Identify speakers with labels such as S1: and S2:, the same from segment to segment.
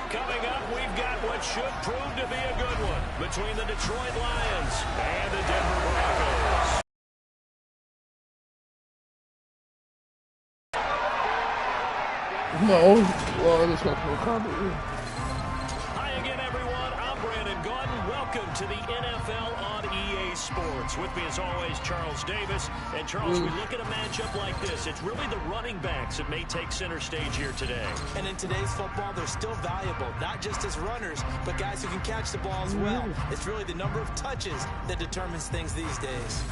S1: Coming up, we've got what should prove to be a good one between the Detroit Lions and the Denver Broncos.
S2: No, well, this one's no comment.
S1: Hi again, everyone. I'm Brandon Gaudin. Welcome to the NFL on EA Sports. With me, as always, Charles Davis. And, Charles, we look at a matchup like this. It's really the running backs that may take center stage here today.
S3: And in today's football, they're still valuable, not just as runners, but guys who can catch the ball as well. It's really the number of touches that determines things these days.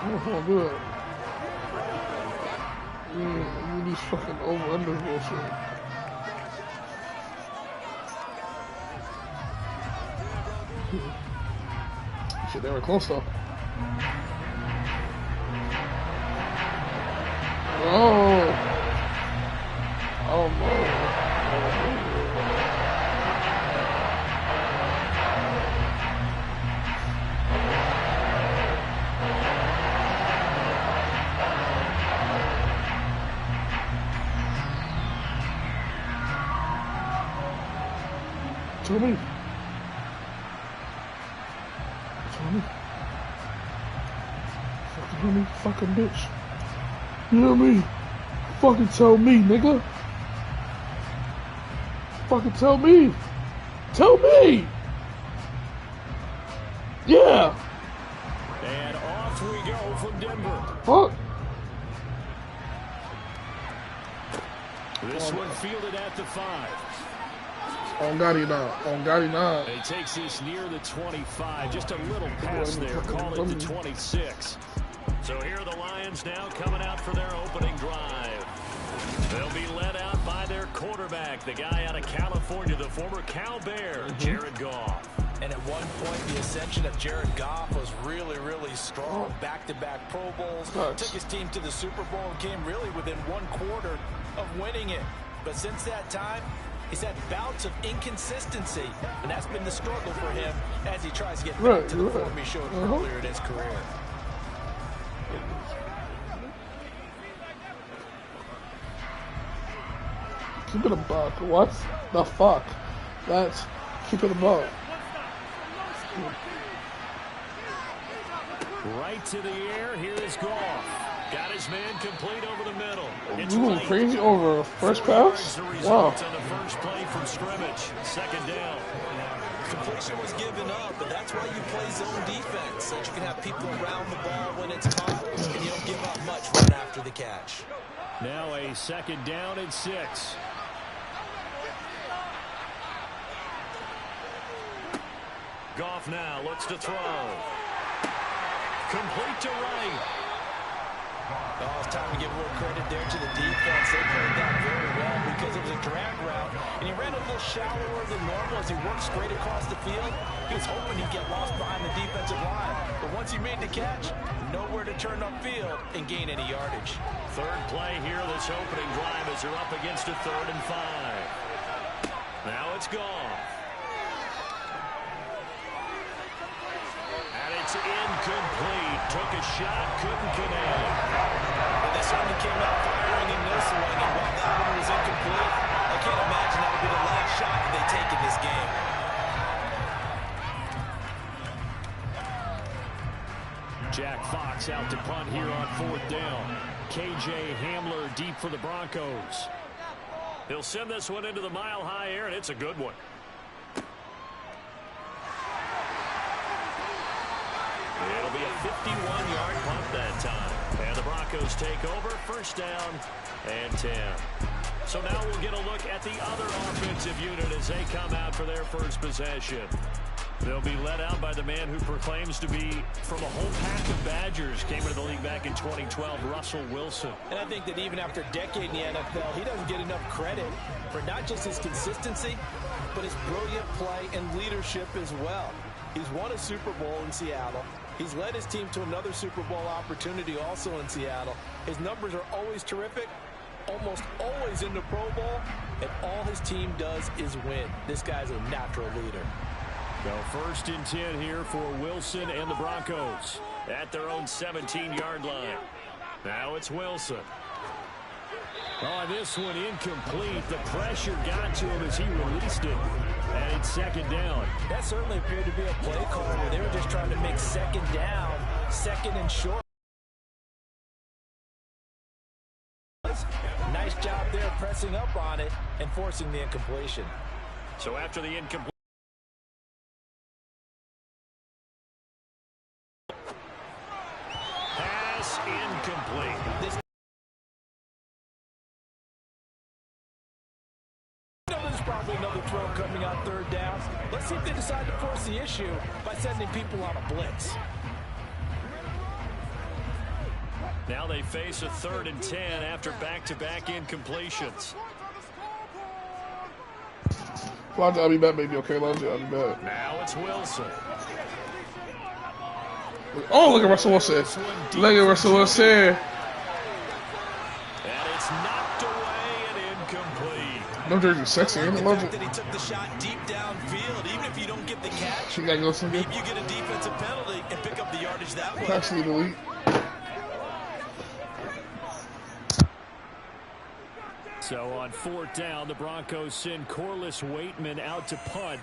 S2: Oh, good. You these fucking over-under bullshit. Shit, they were close though. Oh. Oh no. Tell me. Fucking hear me, fucking bitch. You hear me? Fucking tell me, nigga. Fucking tell me. Tell me. Yeah.
S1: And off we go from Denver.
S2: Fuck.
S1: This one fielded at the 5.
S2: On Gotti now. On Gotti now.
S1: He takes this near the 25. Just a little pass there. Call it the 26. So here are the Lions now coming out for their opening drive. They'll be led out by their quarterback, the guy out of California, the former Cal Bear, Jared Goff.
S3: And at one point, the ascension of Jared Goff was really, really strong. Back-to-back Pro Bowls. Took his team to the Super Bowl and came really within one quarter of winning it. But since that time, he's had bouts of inconsistency, and that's been the struggle for him as he tries to get back to the form he showed earlier in his career.
S2: Keep it a buck. What the fuck? That's keep it a buck.
S1: Right to the air. Here is Goff. Got his man complete over the middle. It's
S2: Ooh, crazy over first pass? Wow.
S1: On the first play from scrimmage. Second down.
S3: Completion was given up, but that's why you play zone defense, so that you can have people around the ball when it's caught, and you don't give up much run after the catch.
S1: Now a second down and 6. Goff now looks to throw. Complete to right.
S3: Oh, it's time to give a little credit there to the defense. They played that very well because it was a drag route, and he ran a little shallower than normal as he worked straight across the field. He was hoping he'd get lost behind the defensive line, but once he made the catch, nowhere to turn upfield and gain any yardage.
S1: Third play here this opening drive as they're up against a 3rd and 5. Now it's Goff. And it's incomplete. Took a shot, couldn't connect.
S3: They certainly came out firing in this one, and while that one was incomplete, I can't imagine that would be the last shot that they take in this game.
S1: Jack Fox out to punt here on 4th down. KJ Hamler deep for the Broncos. He'll send this one into the mile-high air, and it's a good one. It'll be a 51-yard punt that time. And the Broncos take over. First down and 10. So now we'll get a look at the other offensive unit as they come out for their first possession. They'll be led out by the man who proclaims to be from a whole pack of Badgers. Came into the league back in 2012, Russell Wilson.
S3: And I think that even after a decade in the NFL, he doesn't get enough credit for not just his consistency, but his brilliant play and leadership as well. He's won a Super Bowl in Seattle. He's led his team to another Super Bowl opportunity also in Seattle. His numbers are always terrific, almost always in the Pro Bowl, and all his team does is win. This guy's a natural leader.
S1: So 1st and 10 here for Wilson and the Broncos at their own 17-yard line. Now it's Wilson. Oh, this one incomplete. The pressure got to him as he released it. And it's second down.
S3: That certainly appeared to be a play call where they were just trying to make second down, second and short. Nice job there pressing up on it and forcing the incompletion.
S1: So after the incomplete. Pass incomplete.
S3: There's probably another throw coming on third down. Let's see if they decide to force the issue by sending people on a blitz.
S1: Now they face a 3rd and 10 after back-to-back incompletions.
S2: Lonzo, I'll be back, baby. Okay, Lonzo, I'll be back.
S1: Now it's Wilson.
S2: Oh, look at Russell Wilson. Look at Russell Wilson.
S1: And it's knocked away and incomplete.
S2: No jersey sexy, ain't it, Lonzo?
S3: That he took the shot deep downfield. Even if you don't get the catch,
S2: She got to go something.
S3: maybe you get a defensive penalty and pick up the yardage that way.
S2: Pass lead elite.
S1: So on 4th down, the Broncos send Corliss Waitman out to punt.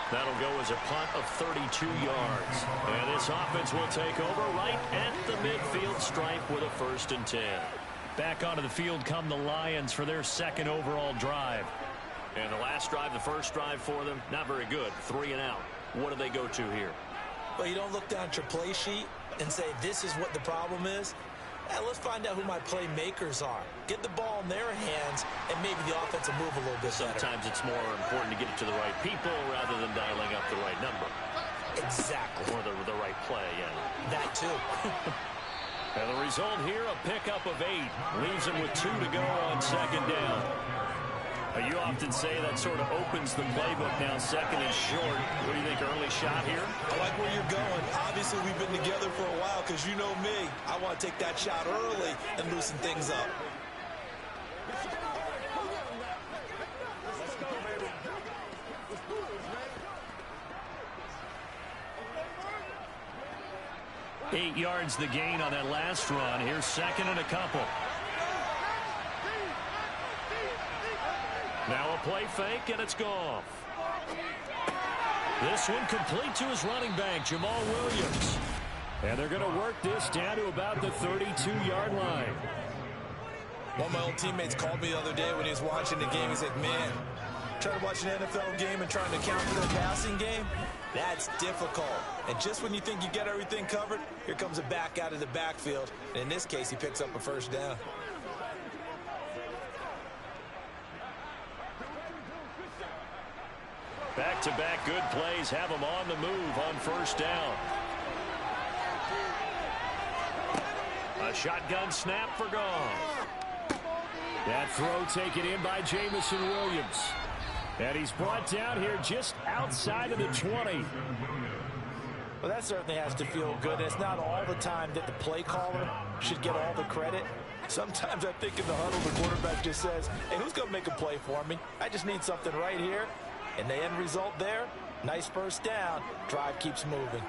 S1: That'll go as a punt of 32 yards. And this offense will take over right at the midfield stripe with a 1st and 10. Back onto the field come the Lions for their 2nd overall drive. And the last drive, the first drive for them, not very good. 3 and out. What do they go to here?
S3: Well, you don't look down at your play sheet and say, this is what the problem is. Let's find out who my playmakers are. Get the ball in their hands, and maybe the offense will move a little bit better.
S1: Sometimes it's more important to get it to the right people rather than dialing up the right number.
S3: Exactly.
S1: Or the right play, yeah.
S3: That too.
S1: And the result here, a pickup of 8. Leaves him with 2 to go on 2nd down. You often say that sort of opens the playbook now, 2nd and short. What do you think, early shot here?
S3: I like where you're going. Obviously, we've been together for a while because you know me. I want to take that shot early and loosen things up.
S1: Eight yards the gain on that last run. Here's 2nd and a couple. Now a play fake, and it's gone. This one complete to his running back, Jamal Williams. And they're going to work this down to about the 32-yard line.
S3: One of my old teammates called me the other day when he was watching the game. He's like, man, trying to watch an NFL game and trying to counter their passing game, that's difficult. And just when you think you get everything covered, here comes a back out of the backfield. And in this case, he picks up a 1st down.
S1: Back-to-back good plays have him on the move on 1st down. A shotgun snap for Goff. That throw taken in by Jameson Williams. And he's brought down here just outside of the 20.
S3: Well, that certainly has to feel good. It's not all the time that the play caller should get all the credit. Sometimes I think in the huddle, the quarterback just says, hey, who's going to make a play for me? I just need something right here. And the end result there, nice 1st down. Drive keeps moving.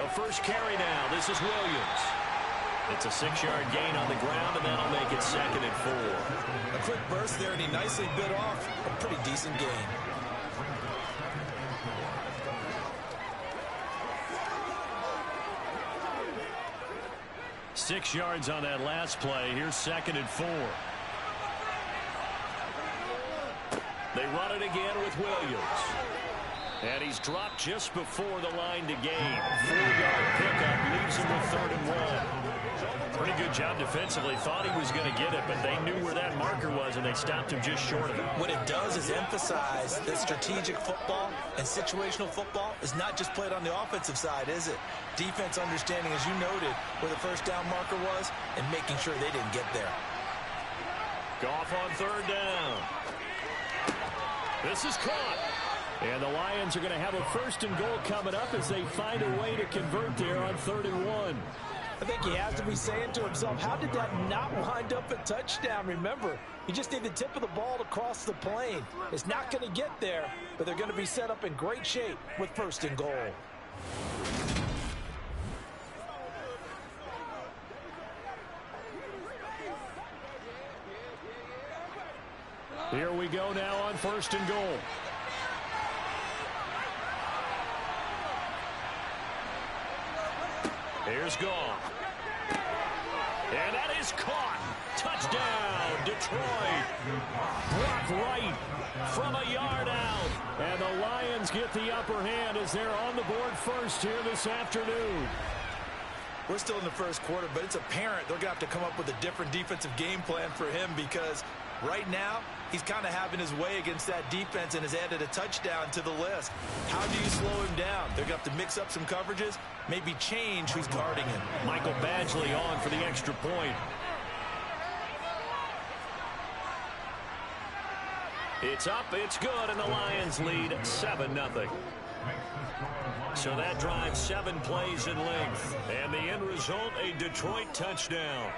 S1: A first carry now. This is Williams. It's a 6-yard gain on the ground, and that'll make it 2nd and 4.
S3: A quick burst there, and he nicely bit off a pretty decent gain.
S1: Six yards on that last play. Here's 2nd and 4. They run it again with Williams. And he's dropped just before the line to gain. 4-yard pickup leaves him with 3rd and 1. Pretty good job defensively. Thought he was going to get it, but they knew where that marker was, and they stopped him just short of it.
S3: What it does is emphasize that strategic football and situational football is not just played on the offensive side, is it? Defense understanding, as you noted, where the 1st down marker was and making sure they didn't get there.
S1: Goff on 3rd down. This is caught. And the Lions are going to have a first and goal coming up as they find a way to convert there on 31.
S3: I think he has to be saying to himself, how did that not wind up a touchdown? Remember, you just need the tip of the ball to cross the plane. It's not going to get there, but they're going to be set up in great shape with first and goal.
S1: Here we go now on first and goal. Here's Goff. And that is caught. Touchdown, Detroit. Brock Wright from a yard out. And the Lions get the upper hand as they're on the board first here this afternoon.
S3: We're still in the first quarter, but it's apparent they're going to have to come up with a different defensive game plan for him because right now he's kind of having his way against that defense and has added a touchdown to the list. How do you slow him down? They're going to have to mix up some coverages, maybe change who's guarding him.
S1: Michael Badgley on for the extra point. It's up, it's good, and the Lions lead 7-0. So that drives 7 plays in length. And the end result, a Detroit touchdown.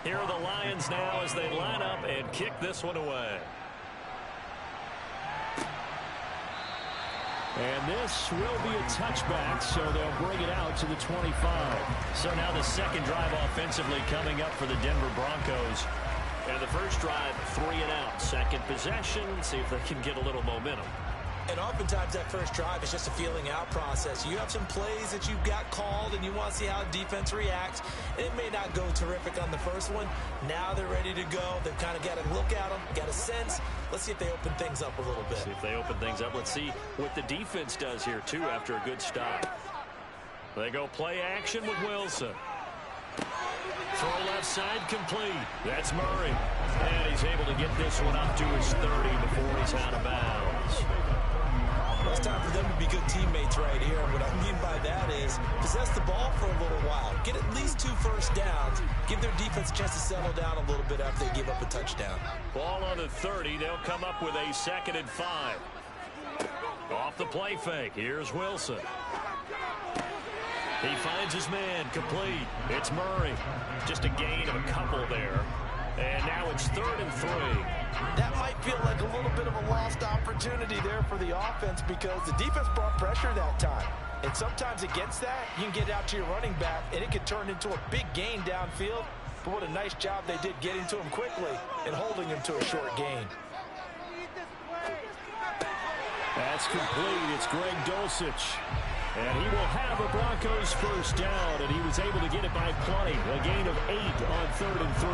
S1: Here are the Lions now as they line up and kick this one away. And this will be a touchback, so they'll bring it out to the 25. So now the second drive offensively coming up for the Denver Broncos. And the first drive, 3 and out. Second possession, see if they can get a little momentum.
S3: And oftentimes that first drive is just a feeling out process. You have some plays that you've got called and you want to see how defense reacts. It may not go terrific on the first one. Now they're ready to go. They've kind of got a look at them, got a sense. Let's see if they open things up a little bit.
S1: See if they open things up. Let's see what the defense does here, too, after a good stop. They go play action with Wilson. Throw left side complete. That's Murray. And he's able to get this one up to his 30 before he's out of bounds.
S3: It's time for them to be good teammates right here. And what I mean by that is possess the ball for a little while. Get at least 2 first downs. Give their defense a chance to settle down a little bit after they give up a touchdown.
S1: Ball on the 30. They'll come up with a 2nd and 5. Off the play fake. Here's Wilson. He finds his man complete. It's Murray. Just a gain of a couple there. And now it's 3rd and 3.
S3: That might feel like a little bit of a lost opportunity there for the offense because the defense brought pressure that time. And sometimes against that, you can get out to your running back, and it could turn into a big gain downfield. But what a nice job they did getting to him quickly and holding him to a short gain.
S1: That's complete. It's Greg Dulcich. And he will have a Broncos first down, and he was able to get it by plenty. A gain of 8 on 3rd and 3.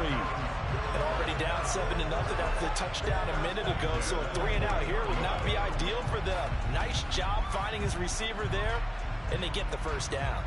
S3: And already down 7-0 after the touchdown a minute ago, so a 3 and out here would not be ideal for them. Nice job finding his receiver there, and they get the first down.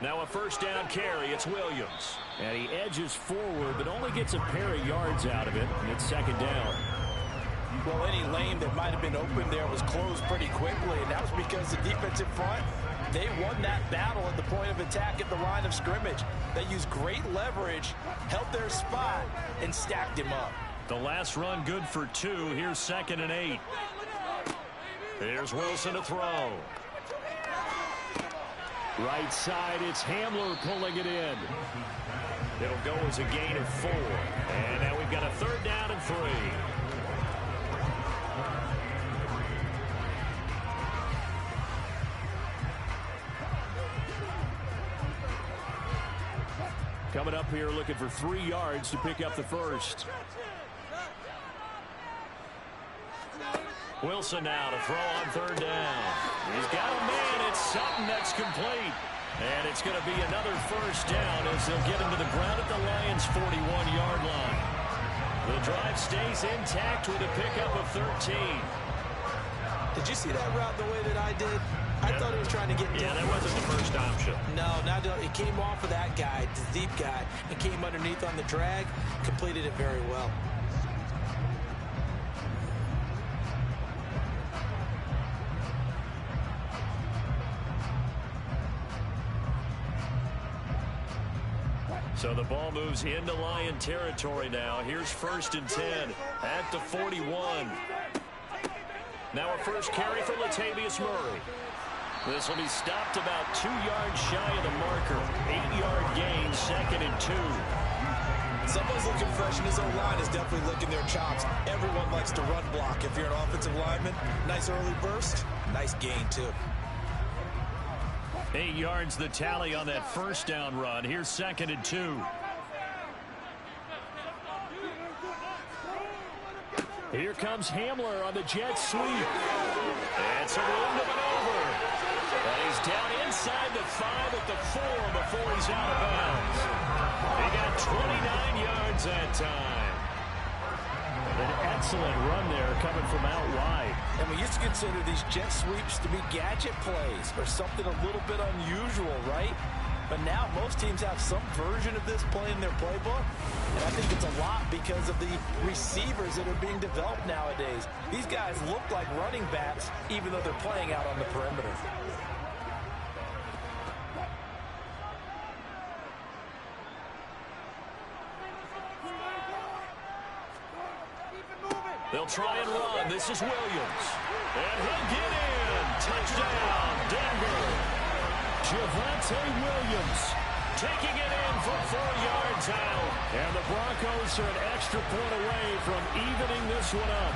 S1: Now a first down carry. It's Williams. And he edges forward, but only gets a pair of yards out of it. And it's 2nd down.
S3: Well, any lane that might have been open there was closed pretty quickly, and that was because the defensive front, they won that battle at the point of attack at the line of scrimmage. They used great leverage, held their spot, and stacked him up.
S1: The last run good for 2. Here's 2nd and 8. Here's Wilson to throw. Right side, it's Hamler pulling it in. It'll go as a gain of 4. And now we've got a 3rd down and 3. Coming up here looking for 3 yards to pick up the first. Wilson now to throw on third down. He's got a man. It's Sutton that's complete. And it's going to be another first down as they'll get him to the ground at the Lions' 41-yard line. The drive stays intact with a pickup of 13.
S3: Did you see that route the way that I did? I thought he was trying to get down.
S1: Yeah, that wasn't the first option.
S3: No, it came off of that guy, the deep guy, and came underneath on the drag, completed it very well.
S1: So the ball moves into Lion territory now. Here's 1st and 10 at the 41. Now a first carry for Latavius Murray. This will be stopped about 2 yards shy of the marker. 8-yard gain, 2nd and 2.
S3: Someone's looking fresh, and his own line is definitely licking their chops. Everyone likes to run block. If you're an offensive lineman, nice early burst, nice gain too.
S1: 8 yards the tally on that first down run. Here's 2nd and 2. Here comes Hamler on the jet sweep. And it's a room to maneuver. And he's down inside the 5 at the 4 before he's out of bounds. He got 29 yards that time. An excellent run there coming from out wide.
S3: And we used to consider these jet sweeps to be gadget plays or something a little bit unusual, right? But now most teams have some version of this play in their playbook. And I think it's a lot because of the receivers that are being developed nowadays. These guys look like running backs even though they're playing out on the perimeter.
S1: They'll try and run. This is Williams. And he'll get in. Touchdown, Denver. Javonte Williams taking it in for 4 yards out. And the Broncos are an extra point away from evening this one up.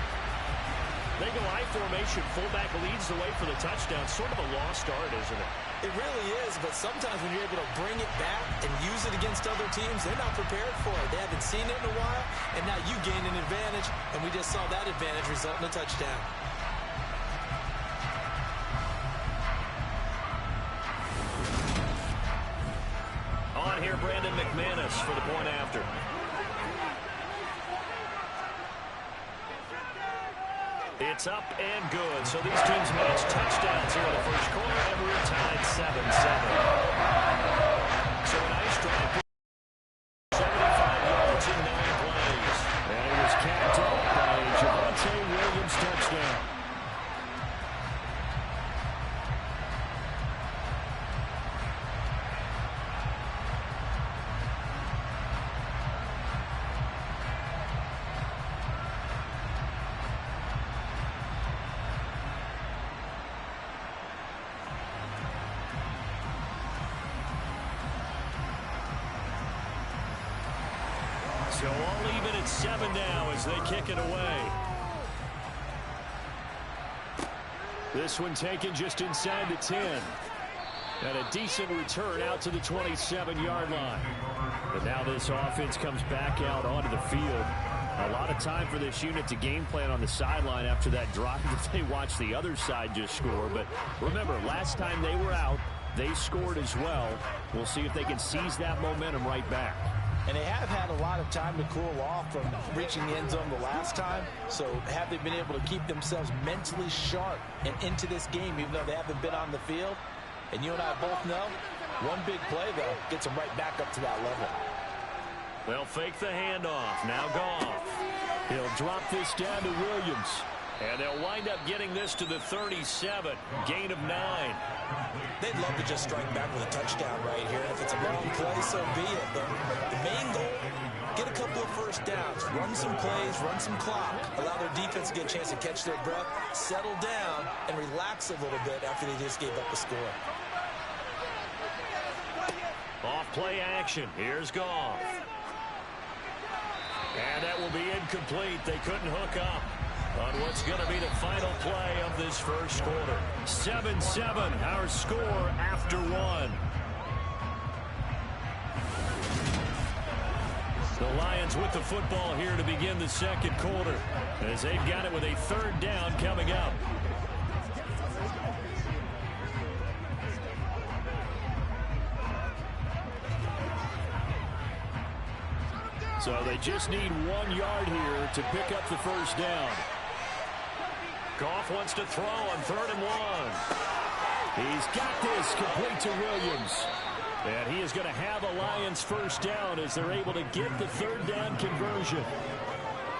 S1: They go I formation. Fullback leads the way for the touchdown. Sort of a lost art, isn't it?
S3: It really is, but sometimes when you're able to bring it back and use it against other teams, they're not prepared for it. They haven't seen it in a while, and now you gain an advantage, and we just saw that advantage result in a touchdown.
S1: On here, Brandon McManus for the point after. It's up and good. So these teams match touchdowns here in the first quarter, and we're tied 7-7. So a nice drive. 75 yards in 9 plays. And it was capped off by Javonte Williams' touchdown. So all even at 7 now as they kick it away. This one taken just inside the 10. And a decent return out to the 27-yard line. But now this offense comes back out onto the field. A lot of time for this unit to game plan on the sideline after that drive that they watched the other side just score. But remember, last time they were out, they scored as well. We'll see if they can seize that momentum right back.
S3: And they have had a lot of time to cool off from reaching the end zone the last time. So have they been able to keep themselves mentally sharp and into this game even though they haven't been on the field? And you and I both know, one big play, though, gets them right back up to that level.
S1: They'll fake the handoff. Now Goff. He'll drop this down to Williams. And they'll wind up getting this to the 37. Gain of 9.
S3: They'd love to just strike back with a touchdown right here. If it's a long play, so be it. But the main goal, get a couple of first downs, run some plays, run some clock, allow their defense to get a chance to catch their breath, settle down, and relax a little bit after they just gave up a score.
S1: Off play action. Here's Goff. And that will be incomplete. They couldn't hook up on what's going to be the final play of this first quarter. 7-7, our score after 1. The Lions with the football here to begin the second quarter, as they've got it with a third down coming up. So they just need 1 yard here to pick up the first down. Goff wants to throw on 3rd and 1. He's got this complete to Williams. And he is going to have a Lions first down as they're able to get the third down conversion.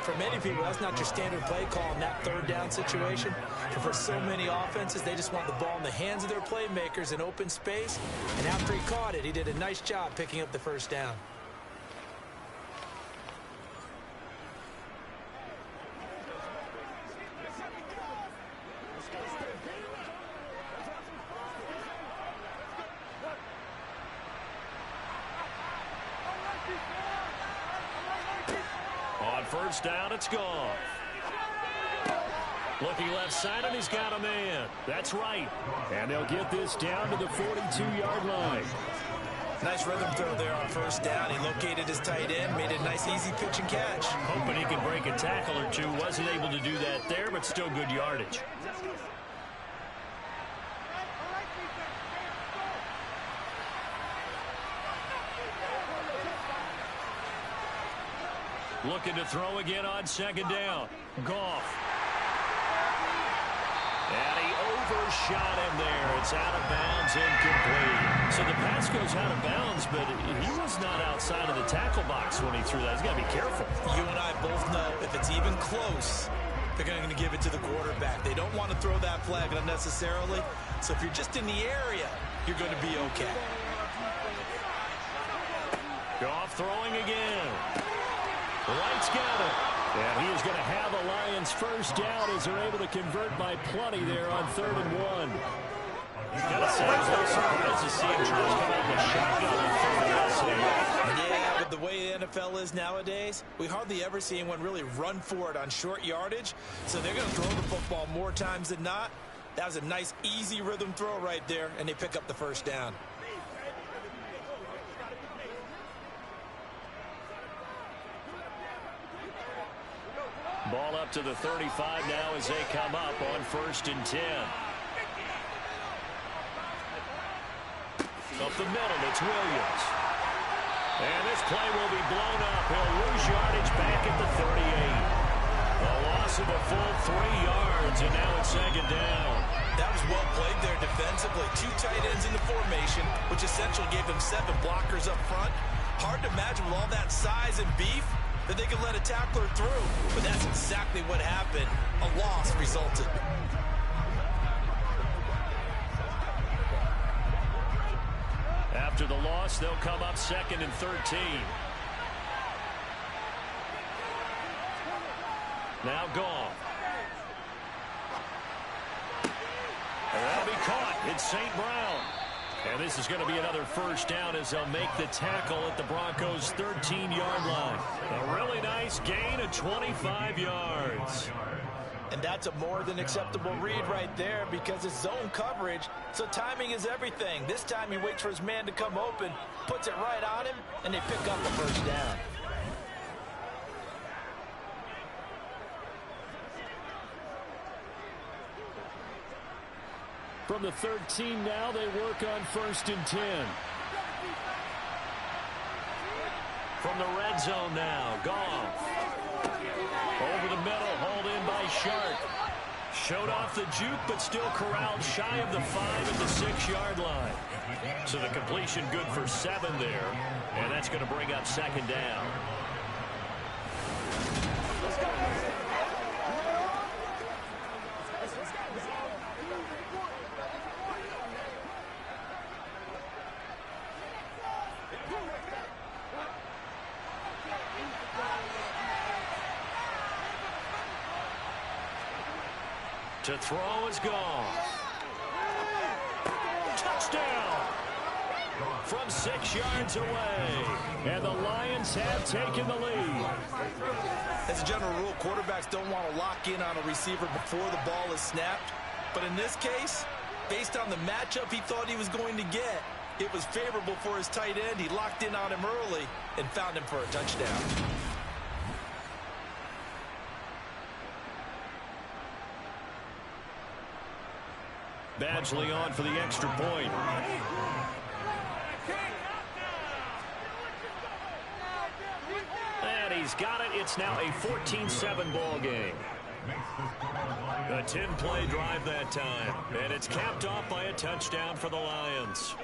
S3: For many people, that's not your standard play call in that third down situation. But for so many offenses, they just want the ball in the hands of their playmakers in open space. And after he caught it, he did a nice job picking up the first down.
S1: First down, it's gone. Looking left side, and he's got a man. That's right. And they'll get this down to the 42-yard line.
S3: Nice rhythm throw there on first down. He located his tight end, made a nice easy pitch and catch.
S1: Hoping he can break a tackle or two. Wasn't able to do that there, but still good yardage. Looking to throw again on second down. Goff. And he overshot him there. It's out of bounds, incomplete. So the pass goes out of bounds, but he was not outside of the tackle box when he threw that. He's got to be careful.
S3: You and I both know if it's even close, they're going to give it to the quarterback. They don't want to throw that flag unnecessarily. So if you're just in the area, you're going to be okay.
S1: Goff throwing again. Wright's got it. And he is going to have a Lions first down as they're able to convert by plenty there on 3rd and 1. Got to say, I was a little surprised to see him try to come out with a shotgun on 3rd and 1.
S3: Yeah, but the way the NFL is nowadays, we hardly ever see anyone really run for it on short yardage. So they're going to throw the football more times than not. That was a nice, easy rhythm throw right there, and they pick up the first down.
S1: Ball up to the 35 now as they come up on 1st and 10. Up the middle, it's Williams. And this play will be blown up. He'll lose yardage back at the 38. A loss of a full 3 yards, and now it's second down.
S3: That was well played there defensively. 2 tight ends in the formation, which essentially gave them 7 blockers up front. Hard to imagine with all that size and beef that they could let a tackler through. But that's exactly what happened. A loss resulted.
S1: After the loss, they'll come up 2nd and 13. Now Goff. And that'll be caught. It's St. Brown. And this is going to be another first down as they'll make the tackle at the Broncos' 13-yard line. A really nice gain of 25 yards.
S3: And that's a more than acceptable read right there because it's zone coverage, so timing is everything. This time he waits for his man to come open, puts it right on him, and they pick up the first down.
S1: From the 13 now, they work on 1st and 10. From the red zone now, Goff. Over the middle, hauled in by Shark. Showed off the juke, but still corralled shy of the 5 at the 6-yard line. So the completion good for 7 there, and that's going to bring up second down. To throw is gone. Touchdown! From 6 yards away. And the Lions have taken the lead.
S3: As a general rule, quarterbacks don't want to lock in on a receiver before the ball is snapped. But in this case, based on the matchup he thought he was going to get, It was favorable for his tight end. He locked in on him early and found him for a touchdown.
S1: Badgley on for the extra point. And he's got it. It's now a 14-7 ball game. A 10-play drive that time. And it's capped off by a touchdown for the Lions.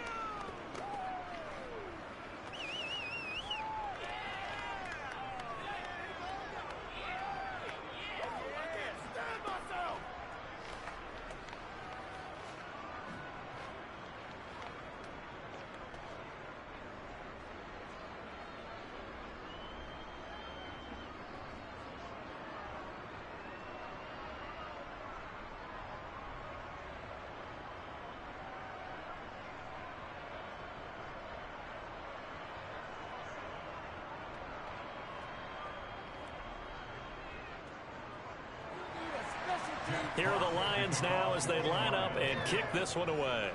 S1: Here are the Lions now as they line up and kick this one away.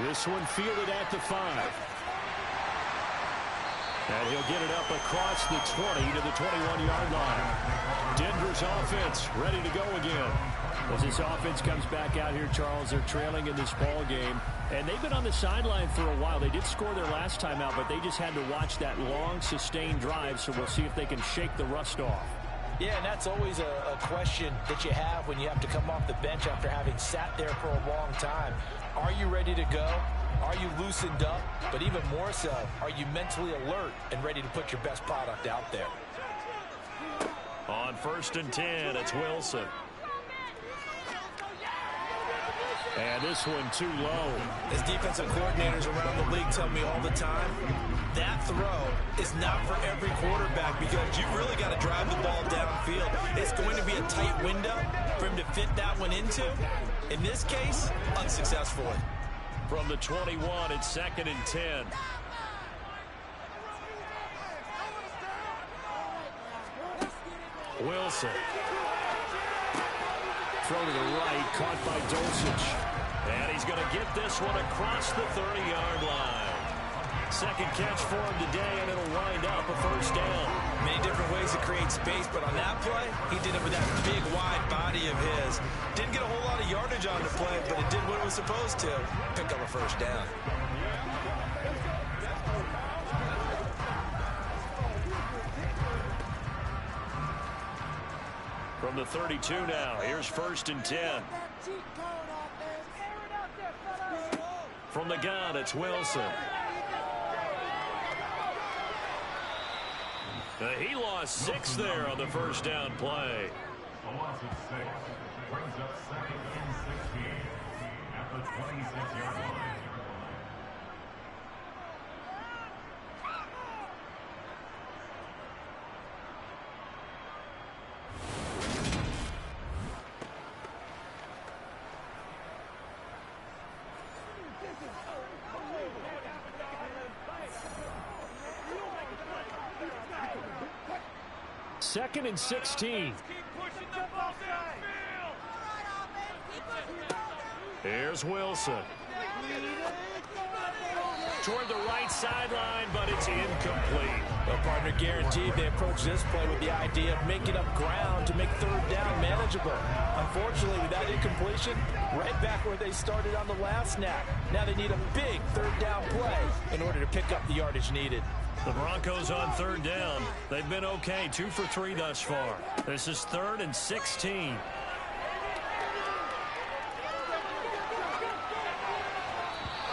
S1: This one fielded at the 5. And he'll get it up across the 20 to the 21-yard line. Denver's offense ready to go again. As this offense comes back out here, Charles, they're trailing in this ball game. And they've been on the sideline for a while. They did score their last time out, but they just had to watch that long, sustained drive, so we'll see if they can shake the rust off.
S3: Yeah, and that's always a question that you have when you have to come off the bench after having sat there for a long time. Are you ready to go? Are you loosened up? But even more so, are you mentally alert and ready to put your best product out there?
S1: On 1st and 10, it's Wilson. And this one too low.
S3: As defensive coordinators around the league tell me all the time, that throw is not for every quarterback because you've really got to drive the ball downfield. It's going to be a tight window for him to fit that one into. In this case, unsuccessfully.
S1: From the 21, it's 2nd and 10. Wilson. Throw to the right, caught by Dulcich. And he's going to get this one across the 30-yard line. Second catch for him today, and it'll wind up a first down.
S3: Many different ways to create space, but on that play, he did it with that big, wide body of his. Didn't get a whole lot of yardage on the play, but it did what it was supposed to. Pick up a first down.
S1: From the 32 now, here's 1st and 10. From the gun, it's Wilson. He lost 6 there on the first down play.
S4: A loss of 6 brings up 2nd and 16 at the 26-yard line.
S1: Second and 16. Here's Wilson. Toward the right sideline, but it's incomplete.
S3: Well, partner, guaranteed they approach this play with the idea of making up ground to make 3rd down manageable. Unfortunately, with that incompletion, right back where they started on the last snap. Now they need a big 3rd down play in order to pick up the yardage needed.
S1: The Broncos on 3rd down. They've been okay, 2 for 3 thus far. This is 3rd and 16.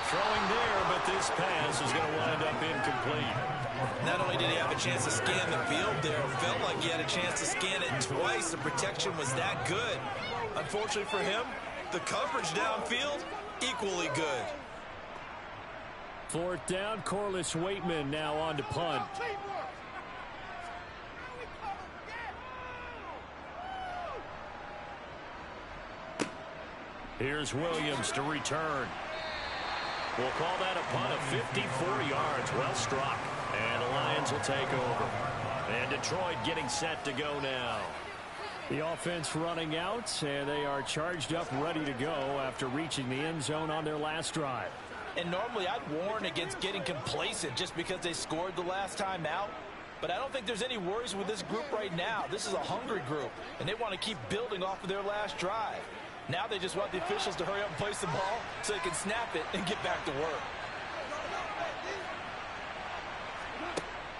S1: Throwing there, but this pass is going to wind up incomplete.
S3: Not only did he have a chance to scan the field there, it felt like he had a chance to scan it twice. The protection was that good. Unfortunately for him, the coverage downfield, equally good.
S1: 4th down, Corliss Waitman now on to punt. Here's Williams to return. We'll call that a punt of 54 yards. Well struck. And the Lions will take over. And Detroit getting set to go now. The offense running out, and they are charged up, ready to go after reaching the end zone on their last drive.
S3: And normally I'd warn against getting complacent just because they scored the last time out. But I don't think there's any worries with this group right now. This is a hungry group, and they want to keep building off of their last drive. Now they just want the officials to hurry up and place the ball so they can snap it and get back to work.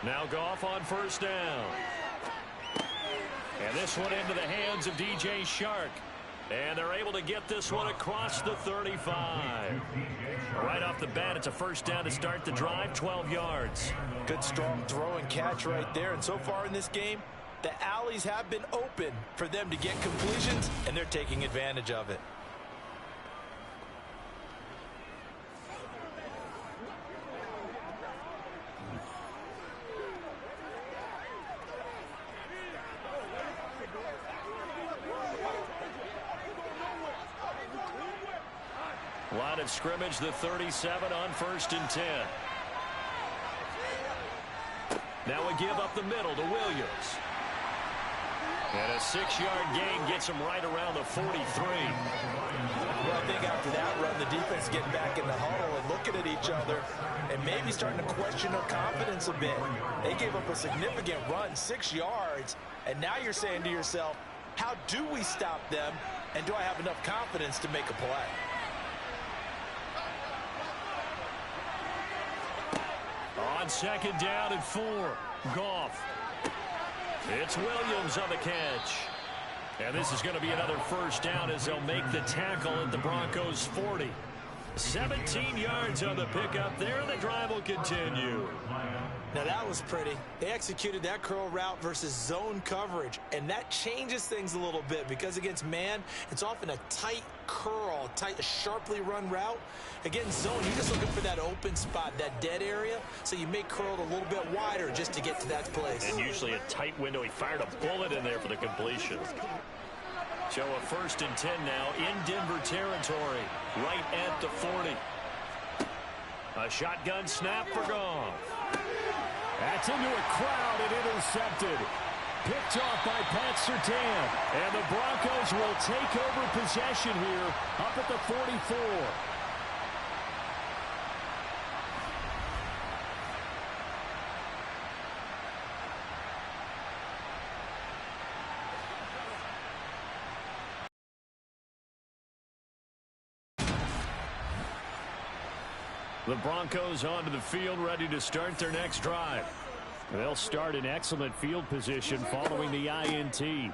S1: Now Goff on first down. And this one into the hands of DJ Shark. And they're able to get this one across the 35. Right off the bat, it's a first down to start the drive, 12 yards.
S3: Good, strong throw and catch right there. And so far in this game, the alleys have been open for them to get completions, and they're taking advantage of it.
S1: Line of scrimmage, the 37 on 1st and 10. Now we give up the middle to Williams. And a 6-yard gain gets him right around the 43.
S3: Well, I think after that run, the defense getting back in the huddle and looking at each other and maybe starting to question their confidence a bit. They gave up a significant run, 6 yards, and now you're saying to yourself, how do we stop them, and do I have enough confidence to make a play?
S1: On 2nd down and 4, Goff. It's Williams on the catch. And this is going to be another first down as they'll make the tackle at the Broncos' 40. 17 yards on the pickup there, and the drive will continue.
S3: Now that was pretty. They executed that curl route versus zone coverage, and that changes things a little bit because against man, it's often a tight curl, a sharply run route. Against zone, you're just looking for that open spot, that dead area, so you make curl a little bit wider just to get to that place.
S1: And usually a tight window. He fired a bullet in there for the completion. So a 1st and 10 now in Denver territory, right at the 40. A shotgun snap for Goff. That's into a crowd and intercepted. Picked off by Pat Surtain. And the Broncos will take over possession here up at the 44. The Broncos onto the field, ready to start their next drive. They'll start in excellent field position following the INT.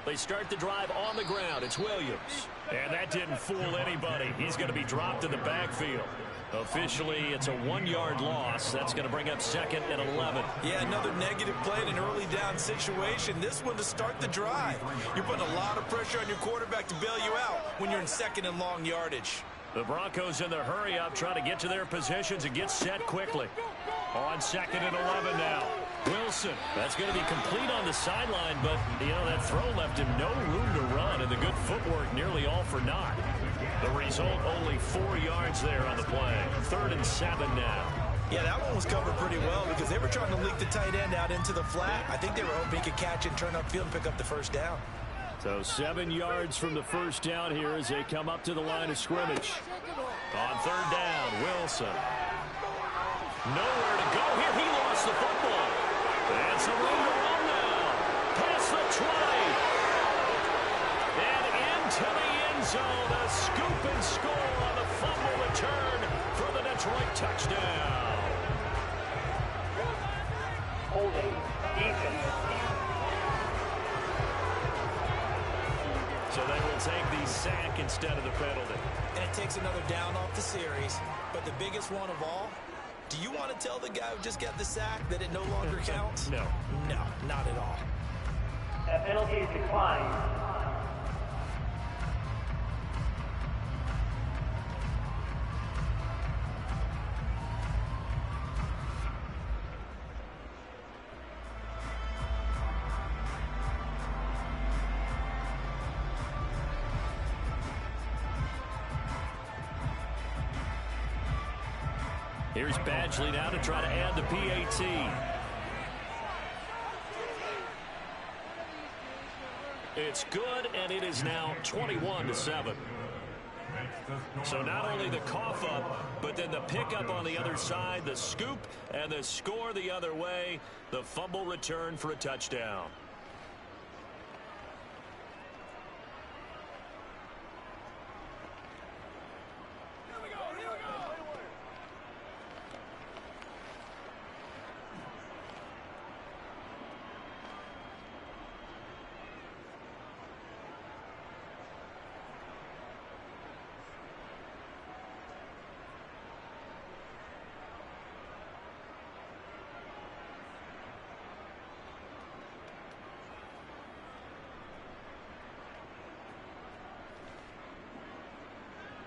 S1: They start the drive on the ground. It's Williams. And that didn't fool anybody. He's going to be dropped in the backfield. Officially, it's a 1-yard loss. That's going to bring up 2nd and 11.
S3: Yeah, another negative play in an early down situation. This one to start the drive. You're putting a lot of pressure on your quarterback to bail you out when you're in 2nd and long yardage.
S1: The Broncos in the hurry-up trying to get to their positions and get set quickly. On 2nd and 11 now. Wilson. That's going to be complete on the sideline, but, that throw left him no room to run, and the good footwork nearly all for naught. The result, only 4 yards there on the play. 3rd and 7 now.
S3: Yeah, that one was covered pretty well because they were trying to leak the tight end out into the flat. I think they were hoping he could catch it, turn upfield, and pick up the first down.
S1: So 7 yards from the first down here as they come up to the line of scrimmage. On 3rd down, Wilson. Nowhere to go here. He lost the football. And some room to run now. Past the 20. And into the end zone. A scoop and score on the fumble return for the Detroit touchdown.
S5: Holding defense.
S1: So they will take the sack instead of the penalty.
S3: And it takes another down off the series. But the biggest one of all, do you want to tell the guy who just got the sack that it no longer counts?
S1: No.
S3: No, not at all.
S5: That penalty is declined.
S1: Here's Badgley now to try to add the PAT. It's good, and it is now 21-7. So not only the cough up, but then the pickup on the other side, the scoop, and the score the other way, the fumble return for a touchdown.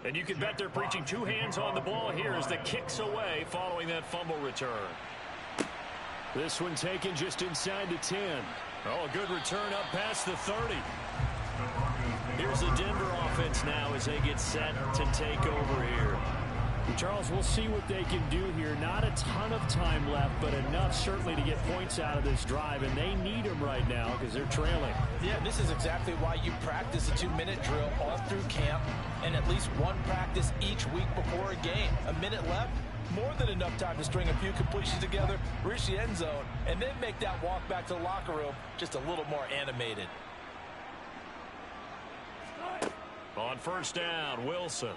S1: And you can bet they're preaching two hands on the ball here as the kick's away following that fumble return. This one taken just inside the 10. Oh, a good return up past the 30. Here's the Denver offense now as they get set to take over here.
S6: Charles, we'll see what they can do here. Not a ton of time left, but enough certainly to get points out of this drive, and they need them right now because they're trailing.
S3: Yeah, this is exactly why you practice a 2-minute drill all through camp and at least one practice each week before a game. A minute left, more than enough time to string a few completions together, reach the end zone, and then make that walk back to the locker room just a little more animated.
S1: On first down, Wilson.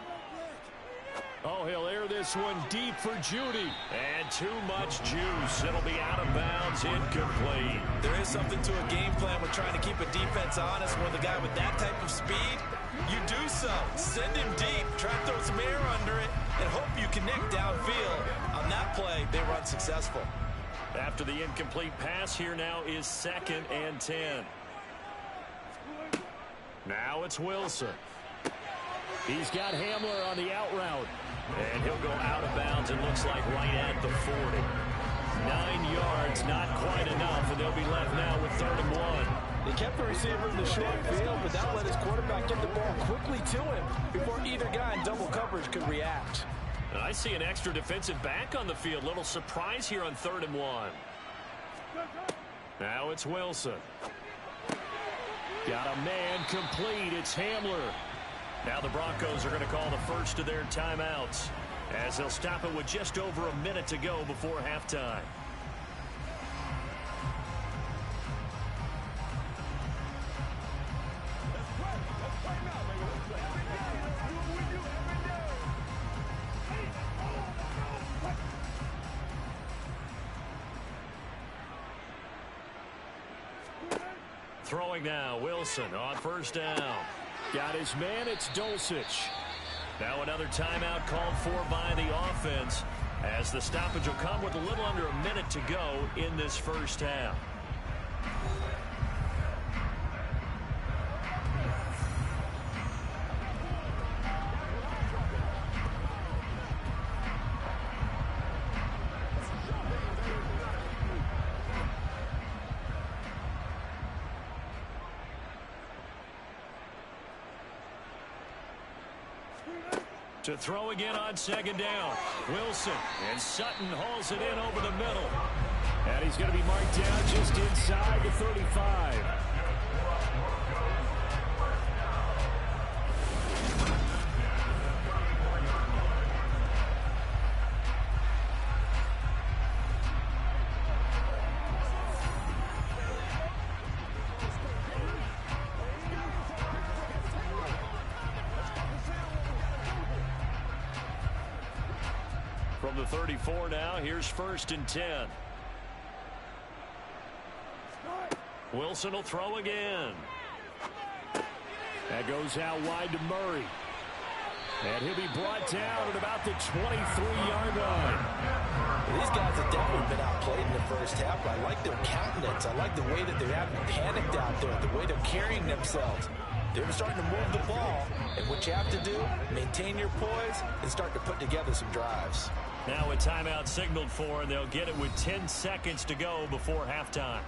S1: Oh, he'll air this one deep for Judy. And too much juice. It'll be out of bounds, incomplete.
S3: There is something to a game plan with trying to keep a defense honest. With a guy with that type of speed, you do so. Send him deep, try to throw some air under it, and hope you connect downfield. On that play, they run successful.
S1: After the incomplete pass, here now is 2nd and 10. Now it's Wilson.
S6: He's got Hamler on the out route.
S1: And he'll go out of bounds, it looks like, right at the 40. 9 yards, not quite enough, and they'll be left now with 3rd and 1.
S3: They kept the receiver in the short field, but that let his quarterback get the ball quickly to him before either guy in double coverage could react.
S1: And I see an extra defensive back on the field. Little surprise here on 3rd and 1. Now it's Wilson. Got a man complete. It's Hamler. Now the Broncos are going to call the first of their timeouts as they'll stop it with just over a minute to go before halftime. Throwing now, Wilson on first down.
S6: Got his man, it's Dulcich.
S1: Now another timeout called for by the offense as the stoppage will come with a little under a minute to go in this first half. To throw again on 2nd down. Wilson, and Sutton hauls it in over the middle.
S6: And he's going to be marked down just inside the 35.
S1: From the 34 now, here's 1st and 10. Wilson will throw again.
S6: That goes out wide to Murray. And he'll be brought down at about the 23-yard line.
S3: These guys have definitely been outplayed in the first half. I like their countenance. I like the way that they're having panicked out there, the way they're carrying themselves. They're starting to move the ball, and what you have to do, maintain your poise and start to put together some drives.
S1: Now a timeout signaled for, and they'll get it with 10 seconds to go before halftime.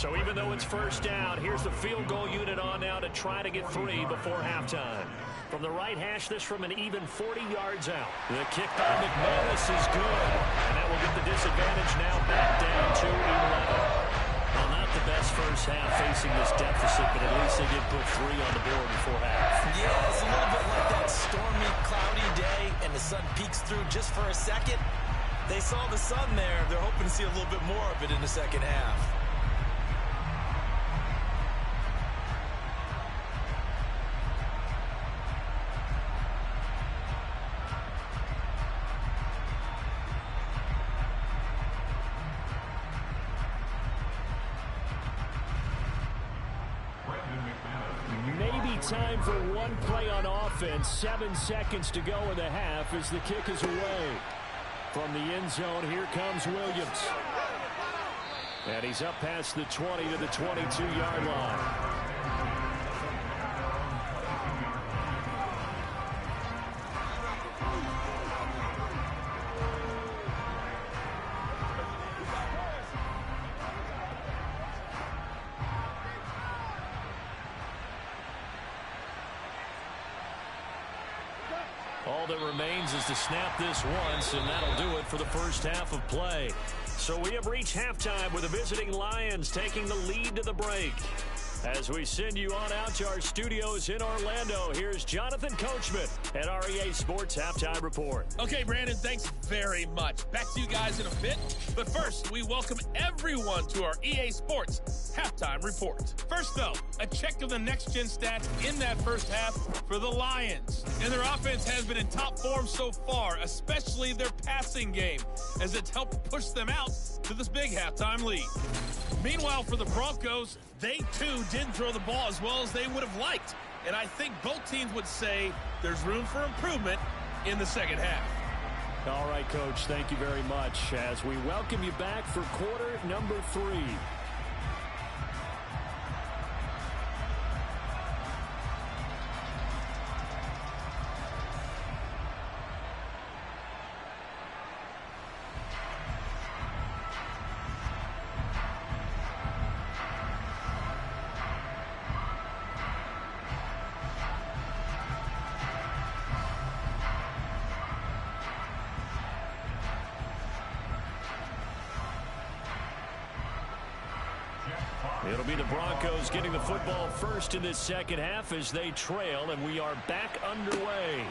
S1: So even though it's first down, here's the field goal unit on now to try to get 3 before halftime. From the right hash, this from an even 40 yards out. The kick by McManus is good. And that will get the disadvantage now back down to 11. Well, not the best first half facing this deficit, but at least they did put 3 on the board before half.
S3: Yeah, it's a little bit like that stormy, cloudy day, and the sun peeks through just for a second. They saw the sun there. They're hoping to see a little bit more of it in the second half.
S6: Maybe time for one play on offense. 7 seconds to go in the half as the kick is away. From the end zone, here comes Williams. And he's up past the 20 to the 22-yard line.
S1: All that remains is to snap this once, and that'll do it for the first half of play. So we have reached halftime with the visiting Lions taking the lead to the break. As we send you on out to our studios in Orlando, here's Jonathan Coachman at our EA Sports Halftime Report.
S7: Okay, Brandon, thanks very much. Back to you guys in a bit. But first, we welcome everyone to our EA Sports Halftime Report. First, though, a check of the next-gen stats in that first half for the Lions. And their offense has been in top form so far, especially their passing game, as it's helped push them out to this big halftime lead. Meanwhile, for the Broncos, they too didn't throw the ball as well as they would have liked. And I think both teams would say there's room for improvement in the second half.
S6: All right, Coach, thank you very much as we welcome you back for quarter number 3.
S1: It'll be the Broncos getting the football first in this second half as they trail, and we are back underway.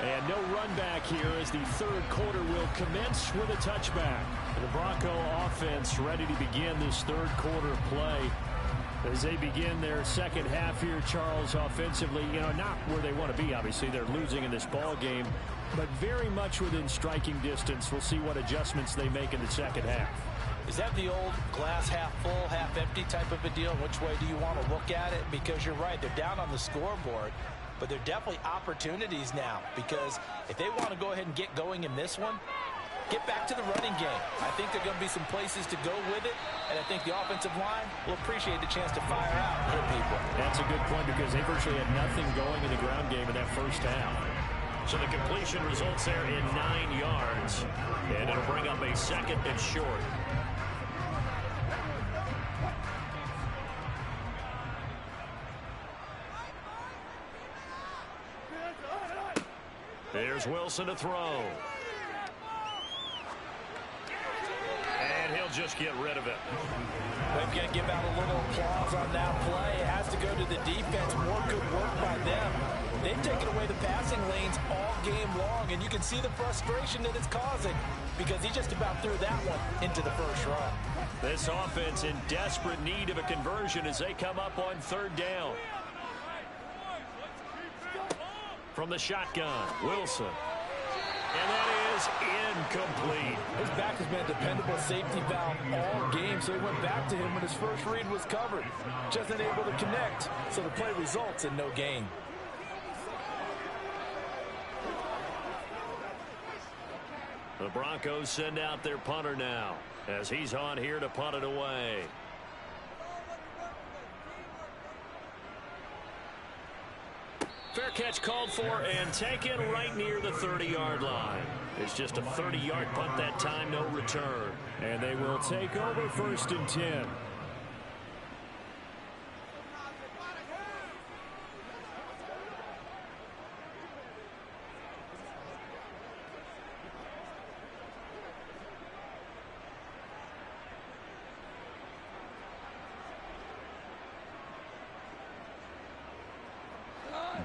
S1: And no run back here as the third quarter will commence with a touchback. The Bronco offense ready to begin this third quarter play as they begin their second half here, Charles, offensively. You know, not where they want to be, obviously. They're losing in this ball game, but very much within striking distance. We'll see what adjustments they make in the second half.
S3: Is that the old glass half full, half empty type of a deal? Which way do you want to look at it? Because you're right, they're down on the scoreboard, but they're definitely opportunities now, because if they want to go ahead and get going in this one, get back to the running game. I think there are going to be some places to go with it, and I think the offensive line will appreciate the chance to fire out and hit people.
S6: That's a good point because they virtually had nothing going in the ground game in that first half.
S1: So the completion results there in 9 yards, and it'll bring up a second and short. There's Wilson to throw. And he'll just get rid of it.
S3: They've got to give out a little applause on that play. It has to go to the defense. More good work by them. They've taken away the passing lanes all game long, and you can see the frustration that it's causing because he just about threw that one into the first run.
S1: This offense in desperate need of a conversion as they come up on third down. From the shotgun, Wilson. And that is incomplete.
S3: His back has been a dependable safety valve all game, so he went back to him when his first read was covered. Just unable to connect, so the play results in no gain.
S1: The Broncos send out their punter now as he's on here to punt it away. Fair catch called for and taken right near the 30-yard line. It's just a 30-yard punt that time, no return.
S6: And they will take over 1st and 10.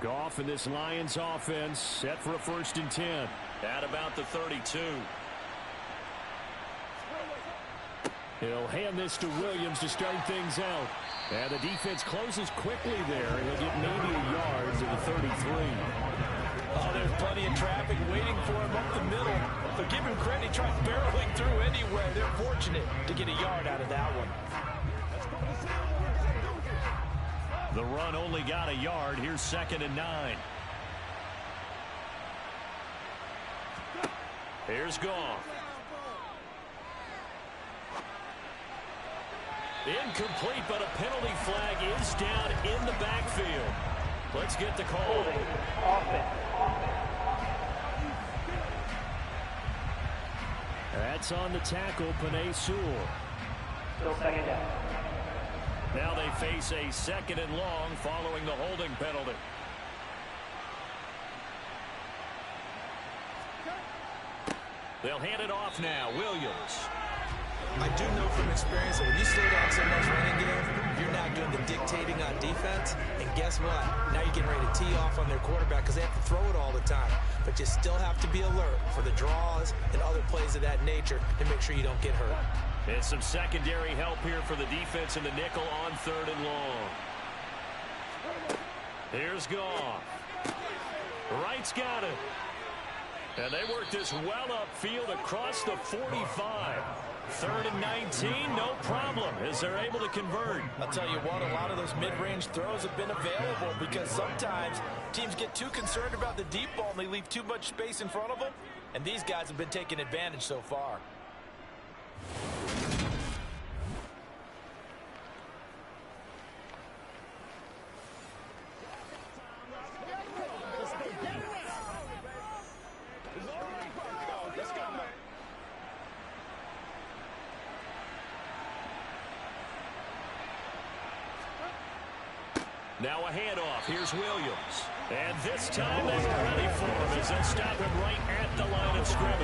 S6: Goff and this Lions offense set for a 1st and 10.
S1: At about the 32.
S6: He'll hand this to Williams to start things out. And the defense closes quickly there. He'll get maybe a yard to the 33.
S3: Oh, there's plenty of traffic waiting for him up the middle. But give him credit, he tried barreling through anyway. They're fortunate to get a yard out of that one.
S1: The run only got a yard. Here's 2nd and 9. Here's Goff. Incomplete, but a penalty flag is down in the backfield. Let's get the call.
S6: That's on the tackle, Penei Sewell.
S5: Still 2nd down.
S1: Now they face a 2nd and long following the holding penalty. They'll hand it off now. Williams.
S3: I do know from experience that when you slow down someone's running game, you're now doing the dictating on defense. And guess what? Now you're getting ready to tee off on their quarterback because they have to throw it all the time. But you still have to be alert for the draws and other plays of that nature to make sure you don't get hurt.
S1: And some secondary help here for the defense in the nickel on 3rd and long. Here's Goff. Wright's got it. And they work this well upfield across the 45. 3rd and 19, no problem, as they're able to convert.
S3: I'll tell you what, a lot of those mid-range throws have been available because sometimes teams get too concerned about the deep ball and they leave too much space in front of them. And these guys have been taking advantage so far.
S1: Now a handoff. Here's Williams. And this time they were ready for him as they stop him right at the line of scrimmage.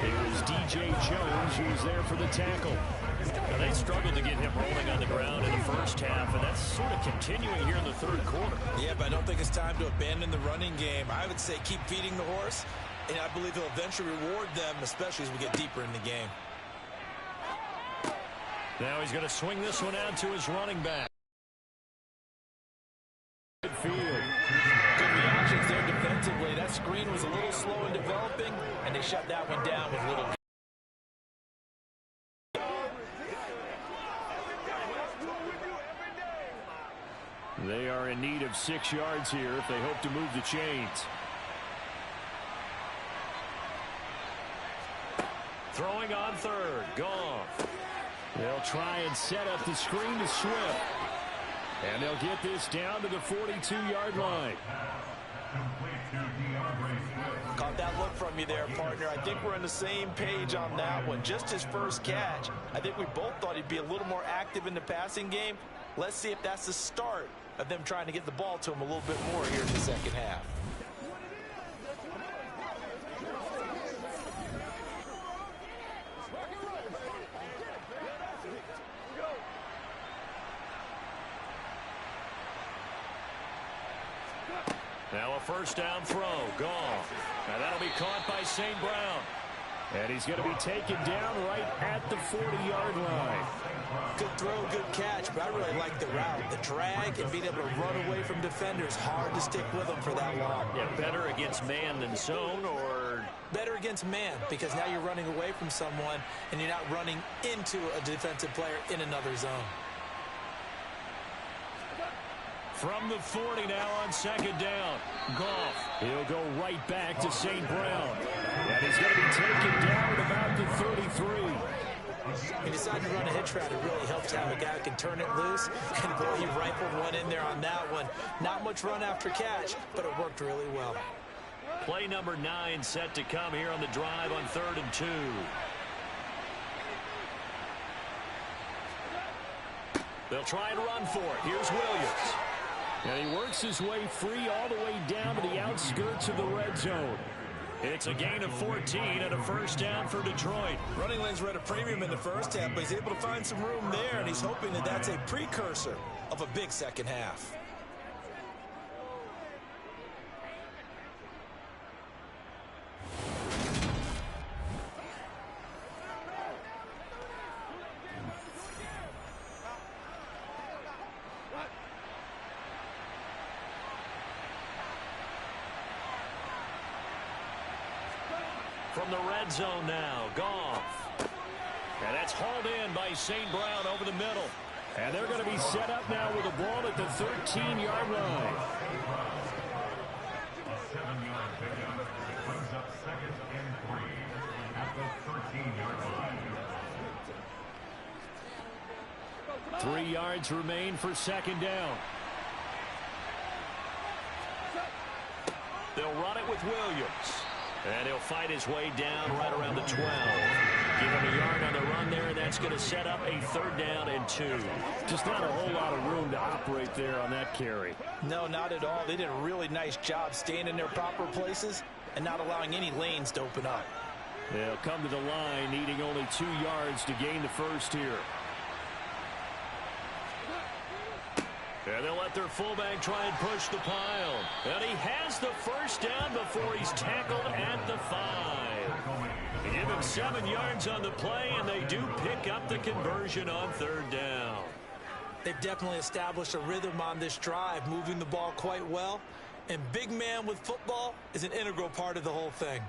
S6: It was D.J. Jones who's there for the tackle.
S1: Now they struggled to get him rolling on the ground in the first half, and that's sort of continuing here in the 3rd quarter.
S3: Yeah, but I don't think it's time to abandon the running game. I would say keep feeding the horse, and I believe he'll eventually reward them, especially as we get deeper in the game.
S1: Now he's going to swing this one out to his running back.
S6: Midfield.
S3: Good reactions there defensively. That screen was a little slow in developing, and they shut that one down with little.
S6: They are in need of 6 yards here if they hope to move the chains.
S1: Throwing on 3rd. Goff.
S6: They'll try and set up the screen to Swift. And they'll get this down to the 42-yard line.
S3: Caught that look from you there, partner. I think we're on the same page on that one. Just his first catch. I think we both thought he'd be a little more active in the passing game. Let's see if that's the start of them trying to get the ball to him a little bit more here in the 2nd half.
S1: Now a 1st down throw. Goff. Now that'll be caught by St. Brown.
S6: And he's going to be taken down right at the 40-yard line.
S3: Good throw, good catch, but I really like the route. The drag and being able to run away from defenders. Hard to stick with them for that long.
S1: Yeah, better against man than zone, or?
S3: Better against man, because now you're running away from someone and you're not running into a defensive player in another zone.
S1: From the 40 now on 2nd down. Goff.
S6: He'll go right back to St. Brown. And he's going to be taken down at about the 33.
S3: He decided to run a hitch route. It really helps to have a guy who can turn it loose. And boy, he rifled one in there on that one. Not much run after catch, but it worked really well.
S1: Play number 9 set to come here on the drive on 3rd and 2. They'll try and run for it. Here's Williams.
S6: And he works his way free all the way down to the outskirts of the red zone.
S1: It's a gain of 14 and a first down for Detroit.
S3: Running lanes were at a premium in the first half, but he's able to find some room there, and he's hoping that that's a precursor of a big second half.
S1: From the red zone now, Goff. And that's hauled in by St. Brown over the middle.
S6: And they're going to be set up now with the ball at the 13-yard line.
S4: A 7-yard pickup. It brings up 2nd and 3 at the 13-yard line.
S6: 3 yards remain for second down.
S1: They'll run it with Williams. And he'll fight his way down right around the 12. Give him a yard on the run there, and that's going to set up a 3rd down and 2.
S6: Just not a whole lot of room to operate there on that carry.
S3: No, not at all. They did a really nice job staying in their proper places and not allowing any lanes to open up.
S6: They'll come to the line needing only 2 yards to gain the first here.
S1: And they'll let their fullback try and push the pile. And he has the first down before he's tackled at the 5. Give him 7 yards on the play, and they do pick up the conversion on 3rd down.
S3: They've definitely established a rhythm on this drive, moving the ball quite well. And big man with football is an integral part of the whole thing.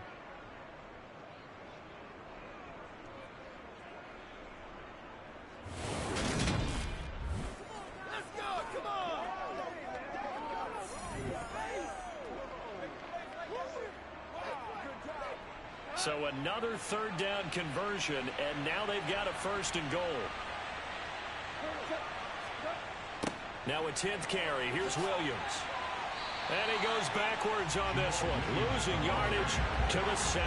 S1: So another 3rd down conversion, and now they've got a 1st and goal. Now a 10th carry. Here's Williams. And he goes backwards on this one. Losing yardage to the 7.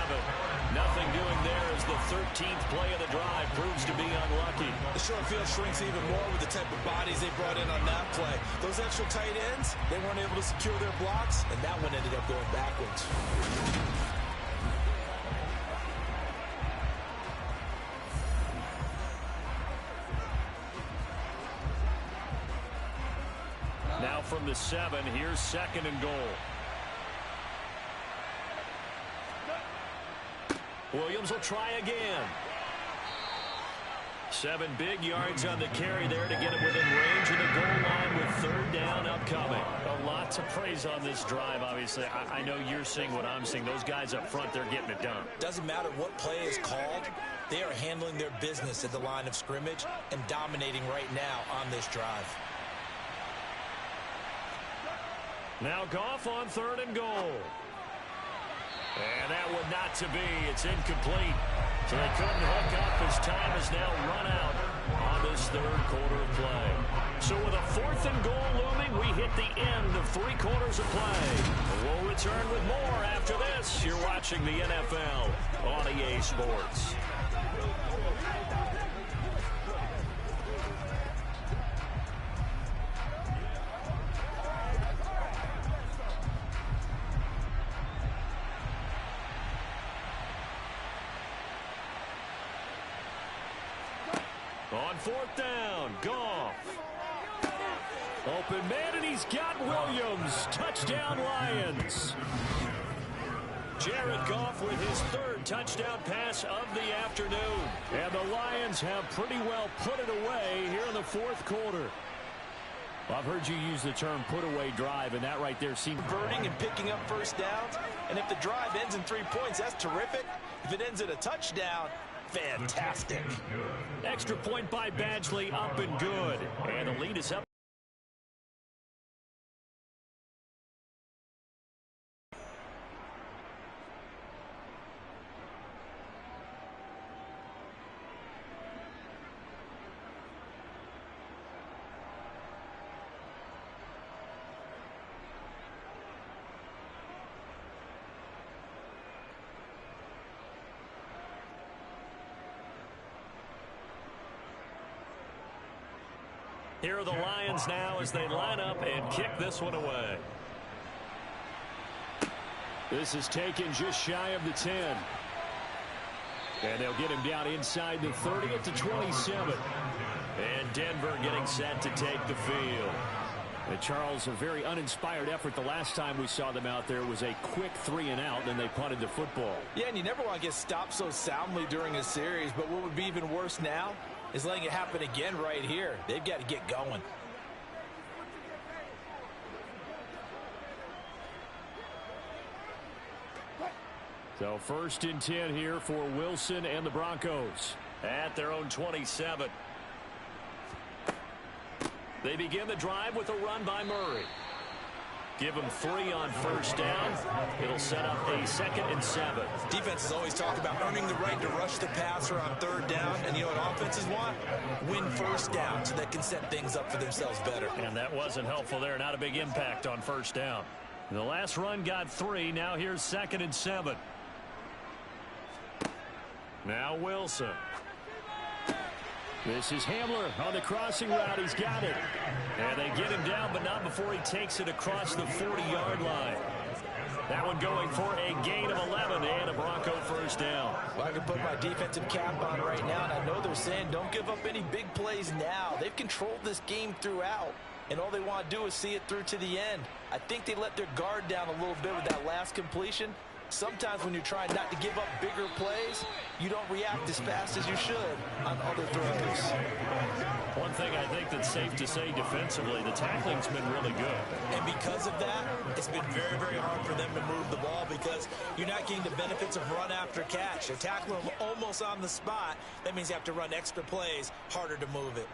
S1: Nothing doing there as the 13th play of the drive proves to be unlucky.
S3: The short field shrinks even more with the type of bodies they brought in on that play. Those extra tight ends, they weren't able to secure their blocks, and that one ended up going backwards.
S1: Now from the 7, here's 2nd and goal. Williams will try again. 7 big yards on the carry there to get him within range of the goal line with 3rd down upcoming. A lot to praise on this drive, obviously. I know you're seeing what I'm seeing. Those guys up front, they're getting it done.
S3: Doesn't matter what play is called. They are handling their business at the line of scrimmage and dominating right now on this drive.
S1: Now Goff on 3rd and goal. And that would not to be. It's incomplete. So they couldn't hook up as time has now run out on this 3rd quarter of play. So with a 4th and goal looming, we hit the end of 3 quarters of play. We'll return with more after this. You're watching the NFL on EA Sports. On 4th down, Goff.
S6: Open man, and he's got Williams. Touchdown, Lions.
S1: Jared Goff with his 3rd touchdown pass of the afternoon.
S6: And the Lions have pretty well put it away here in the 4th quarter. Well, I've heard you use the term put-away drive, and that right there seems...
S3: Converting and picking up first downs. And if the drive ends in 3 points, that's terrific. If it ends in a touchdown, fantastic.
S1: Extra point by Badgley, up and good. And the lead is up. Here are the Lions now as they line up and kick this one away.
S6: This is taken just shy of the 10. And they'll get him down inside the 30 at the 27.
S1: And Denver getting set to take the field.
S6: And Charles, a very uninspired effort the last time we saw them out there was a quick 3-and-out, and they punted the football.
S3: Yeah, and you never want to get stopped so soundly during a series, but what would be even worse now is letting it happen again right here. They've got to get going.
S6: So 1st and 10 here for Wilson and the Broncos.
S1: At their own 27. They begin the drive with a run by Murray. Give him 3 on 1st down. It'll set up a 2nd and 7.
S3: Defenses always talk about earning the right to rush the passer on 3rd down. And you know what offenses want? Win 1st down so they can set things up for themselves better.
S1: And that wasn't helpful there. Not a big impact on 1st down. The last run got 3. Now here's 2nd and 7. Now Wilson.
S6: This is Hamler on the crossing route. He's got it.
S1: And they get him down, but not before he takes it across the 40-yard line. That one going for a gain of 11 and a Bronco 1st down.
S3: Well, I can put my defensive cap on right now, and I know they're saying don't give up any big plays now. They've controlled this game throughout, and all they want to do is see it through to the end. I think they let their guard down a little bit with that last completion. Sometimes when you're trying not to give up bigger plays, you don't react as fast as you should on other throws.
S1: One thing I think that's safe to say defensively, the tackling's been really good.
S3: And because of that, it's been very, very hard for them to move the ball because you're not getting the benefits of run after catch. You're tackling them almost on the spot. That means you have to run extra plays, harder to move it.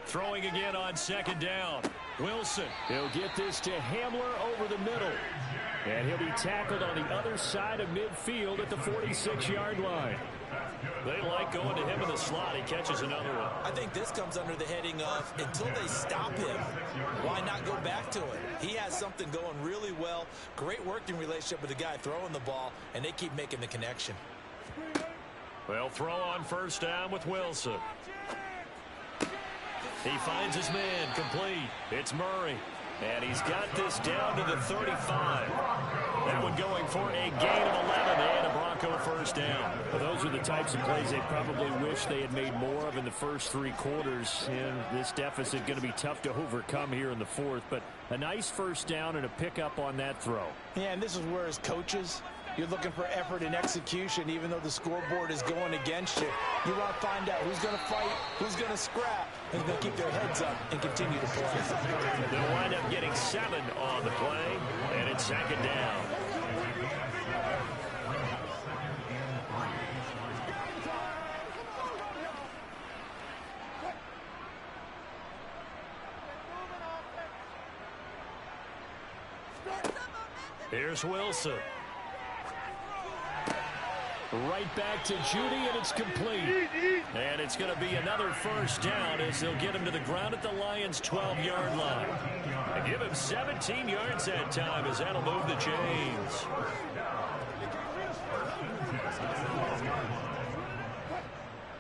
S1: Throwing again on 2nd down. Wilson.
S6: He'll get this to Hamler over the middle. And he'll be tackled on the other side of midfield at the 46-yard line.
S1: They like going to him in the slot. He catches another one.
S3: I think this comes under the heading of until they stop him, why not go back to it? He has something going really well. Great working relationship with the guy throwing the ball, and they keep making the connection.
S1: Well, throw on 1st down with Wilson. He finds his man complete. It's Murray. And he's got this down to the 35. That one going for a gain of 11 and a Bronco 1st down.
S6: Well, those are the types of plays they probably wish they had made more of in the first 3 quarters. And this deficit going to be tough to overcome here in the 4th. But a nice 1st down and a pickup on that throw.
S3: Yeah, and this is where as coaches, you're looking for effort and execution, even though the scoreboard is going against you. You want to find out who's going to fight, who's going to scrap, and who's going to keep their heads up and continue to play.
S1: They'll wind up getting 7 on the play, and it's 2nd down. Here's Wilson.
S6: Right back to Judy, and it's complete.
S1: And it's going to be another 1st down as they'll get him to the ground at the Lions' 12-yard line. And give him 17 yards that time as that'll move the chains.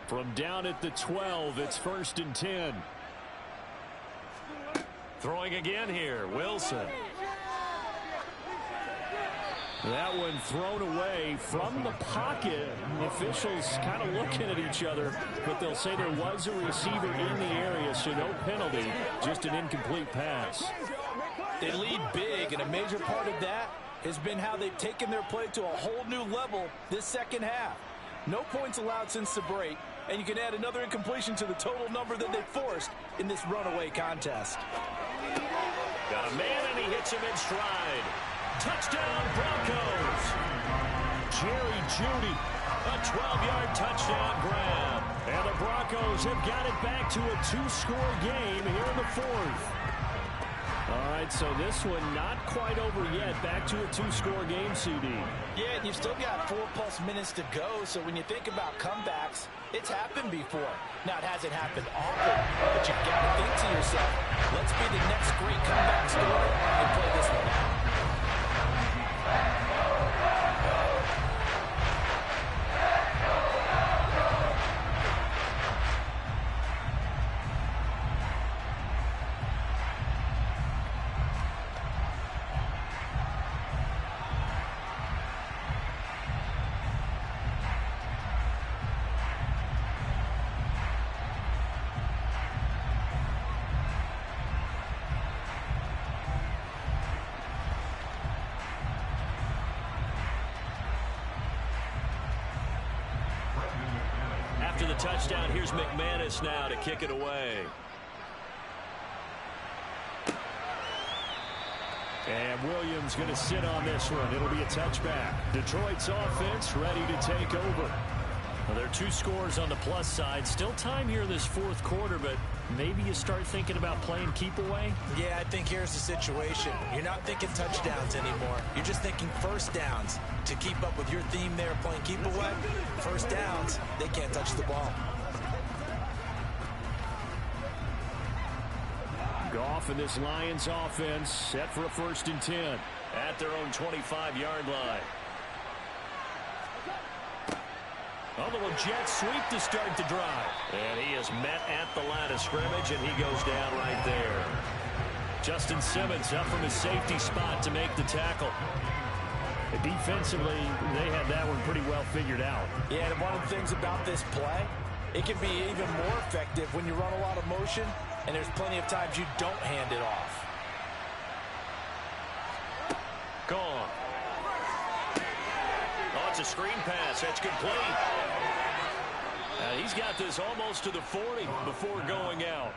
S6: From down at the 12, it's 1st and 10.
S1: Throwing again here, Wilson.
S6: That one thrown away from the pocket. The officials kind of looking at each other, but they'll say there was a receiver in the area, so no penalty, just an incomplete pass.
S3: They lead big, and a major part of that has been how they've taken their play to a whole new level this 2nd half. No points allowed since the break, and you can add another incompletion to the total number that they forced in this runaway contest.
S1: Got a man, and he hits him in stride. Touchdown, Broncos.
S6: Jerry Jeudy.
S1: A 12-yard touchdown grab.
S6: And the Broncos have got it back to a 2-score game here in the 4th. All right, so this one not quite over yet. Back to a 2-score game, CD.
S3: Yeah, and you've still got 4+ minutes to go, so when you think about comebacks, it's happened before. Now, it hasn't happened often, but you've got to think to yourself, let's be the next great comeback story and play this one out.
S1: the touchdown. Here's McManus now to kick it away.
S6: And Williams going to sit on this one. It'll be a touchback. Detroit's offense ready to take over. Well, there are 2 scores on the plus side. Still time here in this fourth quarter, but maybe you start thinking about playing keep away?
S3: Yeah, I think here's the situation. You're not thinking touchdowns anymore. You're just thinking first downs. To keep up with your theme there, playing keep away, first downs, they can't touch the ball.
S6: Goff and this Lions offense set for a 1st and 10.
S1: At their own 25-yard line. A little jet sweep to start the drive. And he is met at the line of scrimmage, and he goes down right there. Justin Simmons up from his safety spot to make the tackle.
S6: Defensively, they had that one pretty well figured out.
S3: Yeah, and one of the things about this play, it can be even more effective when you run a lot of motion, and there's plenty of times you don't hand it off.
S1: Gone. Oh, it's a screen pass. That's complete. He's got this almost to the 40 before going out.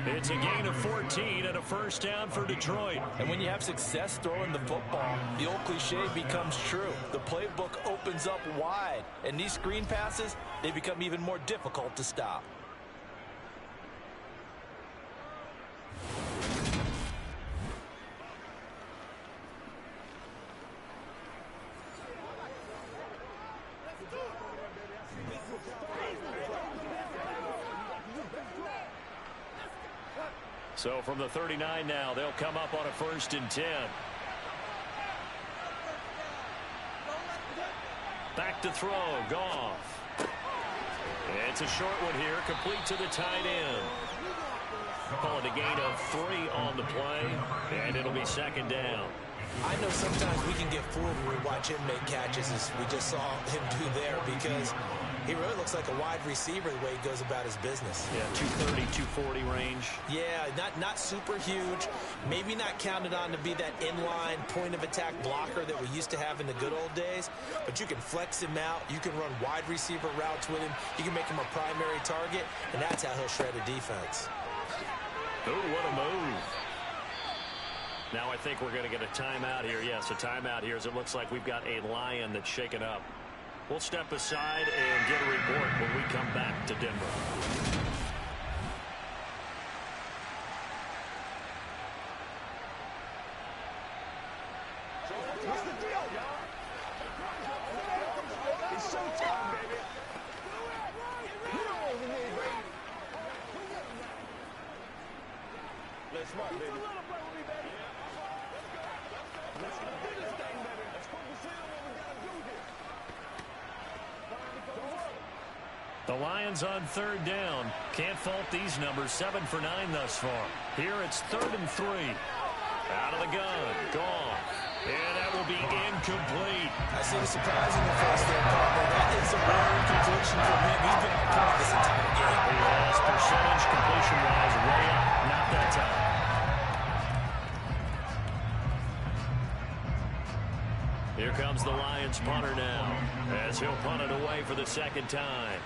S1: It's a gain of 14 and a first down for Detroit.
S3: And when you have success throwing the football, the old cliche becomes true. The playbook opens up wide, and these screen passes, they become even more difficult to stop.
S1: So from the 39 now, they'll come up on a 1st and 10. Back to throw, Goff. It's a short one here, complete to the tight end. Call it a gain of 3 on the play, and it'll be 2nd down.
S3: I know sometimes we can get fooled when we watch him make catches, as we just saw him do there, because he really looks like a wide receiver the way he goes about his business.
S1: Yeah, 230, 240 range.
S3: Yeah, not super huge. Maybe not counted on to be that inline point-of-attack blocker that we used to have in the good old days, but you can flex him out. You can run wide receiver routes with him. You can make him a primary target, and that's how he'll shred a defense.
S1: Oh, what a move. Now I think we're going to get a timeout here. Yes, a timeout here as it looks like we've got a Lion that's shaken up. We'll step aside and get a report when we come back to Denver.
S8: What's the deal, y'all? It's showtime, baby. You know what we need, baby. Let's rock, baby. Let's do this thing, baby. Let's focus in on what we gotta do here.
S1: The Lions on 3rd down. Can't fault these numbers. 7 for 9 thus far. Here it's 3rd and 3. Out of the gun. Gone. And that will be incomplete.
S3: I see the surprise in the face there, Carter. That is a rare incompletion for him. He's been on point this entire game.
S1: Yes, percentage completion-wise, way up. Not that time. Here comes the Lions punter now, as he'll punt it away for the 2nd time.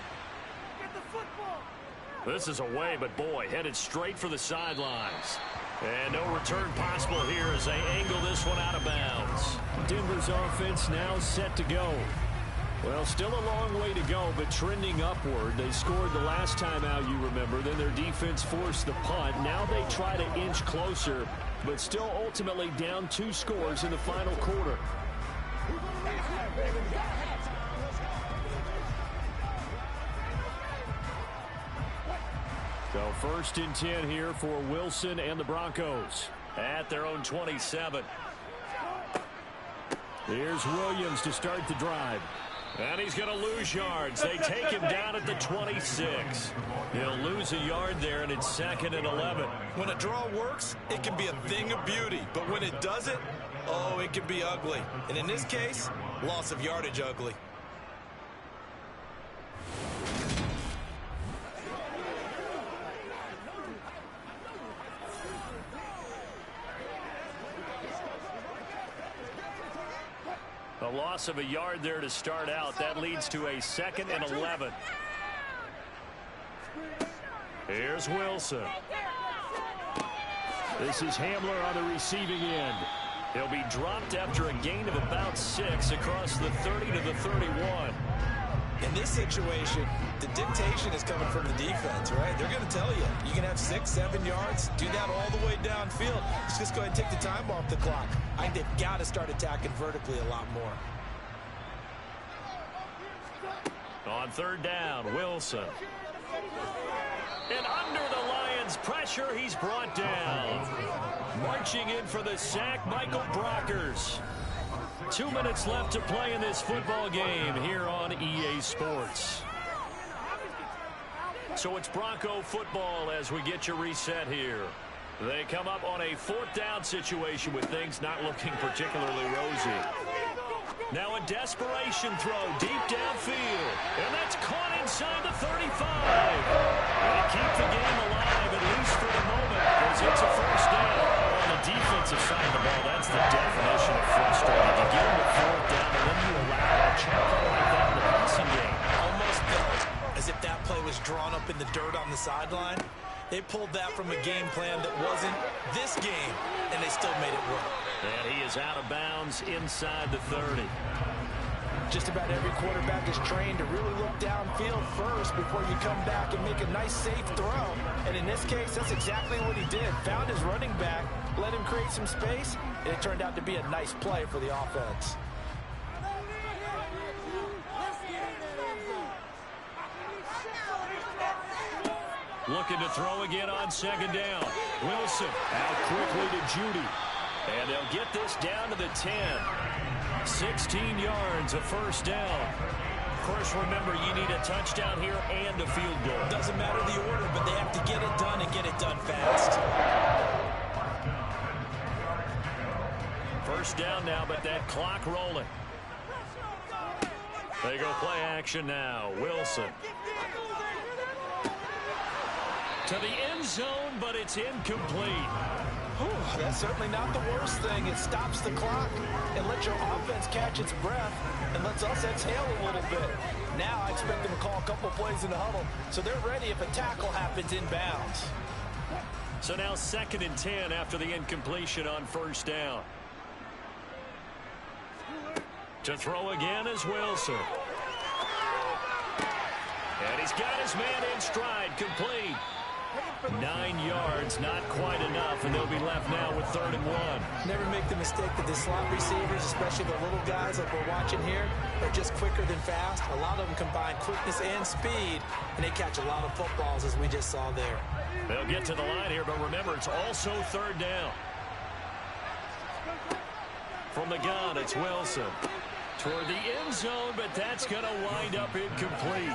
S1: This is away, but boy, headed straight for the sidelines. And no return possible here as they angle this one out of bounds.
S6: Denver's offense now set to go. Well, still a long way to go, but trending upward. They scored the last time out, you remember. Then their defense forced the punt. Now they try to inch closer, but still ultimately down 2 scores in the final quarter. So 1st and 10 here for Wilson and the Broncos.
S1: At their own 27.
S6: Here's Williams to start the drive.
S1: And he's going to lose yards. They take him down at the 26. He'll lose a yard there, and it's 2nd and 11.
S3: When a draw works, it can be a thing of beauty. But when it doesn't, oh, it can be ugly. And in this case, loss of yardage ugly.
S1: A loss of a yard there to start out. That leads to a 2nd and 11.
S6: Here's Wilson. This is Hamler on the receiving end. He'll be dropped after a gain of about 6 across the 30 to the 31.
S3: In this situation, the dictation is coming from the defense, right? They're going to tell you, you can have 6, 7 yards, do that all the way downfield. Let's just go ahead and take the time off the clock. I think they've got to start attacking vertically a lot more.
S6: On 3rd down, Wilson. And under the Lions' pressure, he's brought down. Marching in for the sack, Michael Brockers. 2 minutes left to play in this football game here on EA Sports. So it's Bronco football as we get you reset here. They come up on a 4th down situation with things not looking particularly rosy. Now a desperation throw deep downfield. And that's caught inside the 35. They keep the game alive, at least for the moment, as it's a 1st down. On the defensive side of the ball, that's the definition of frustrating. You get them to 4th down, and then you allow a chunk like that in the passing game.
S3: Almost felt as if that play was drawn up in the dirt on the sideline. They pulled that from a game plan that wasn't this game, and they still made it work.
S6: And he is out of bounds inside the 30.
S3: Just about every quarterback is trained to really look downfield first before you come back and make a nice, safe throw. And in this case, that's exactly what he did. Found his running back, let him create some space, and it turned out to be a nice play for the offense.
S6: Looking to throw again on 2nd down. Wilson out quickly to Judy. And they'll get this down to the 10. 16 yards, a 1st down. Of course, remember, you need a touchdown here and a field goal.
S3: Doesn't matter the order, but they have to get it done and get it done fast.
S6: 1st down now, but that clock rolling. They go play action now. Wilson. To the end zone, but it's incomplete.
S3: Whew, that's certainly not the worst thing. It stops the clock and lets your offense catch its breath and lets us exhale a little bit. Now I expect them to call a couple plays in the huddle so they're ready if a tackle happens inbounds.
S6: So now 2nd and 10 after the incompletion on 1st down. To throw again is Wilson. And he's got his man in stride, complete. 9 yards, not quite enough, and they'll be left now with 3rd and 1.
S3: Never make the mistake that the slot receivers, especially the little guys like we're watching here, are just quicker than fast. A lot of them combine quickness and speed, and they catch a lot of footballs, as we just saw there.
S6: They'll get to the line here, but remember, it's also 3rd down. From the gun, it's Wilson. Toward the end zone, but that's going to wind up incomplete.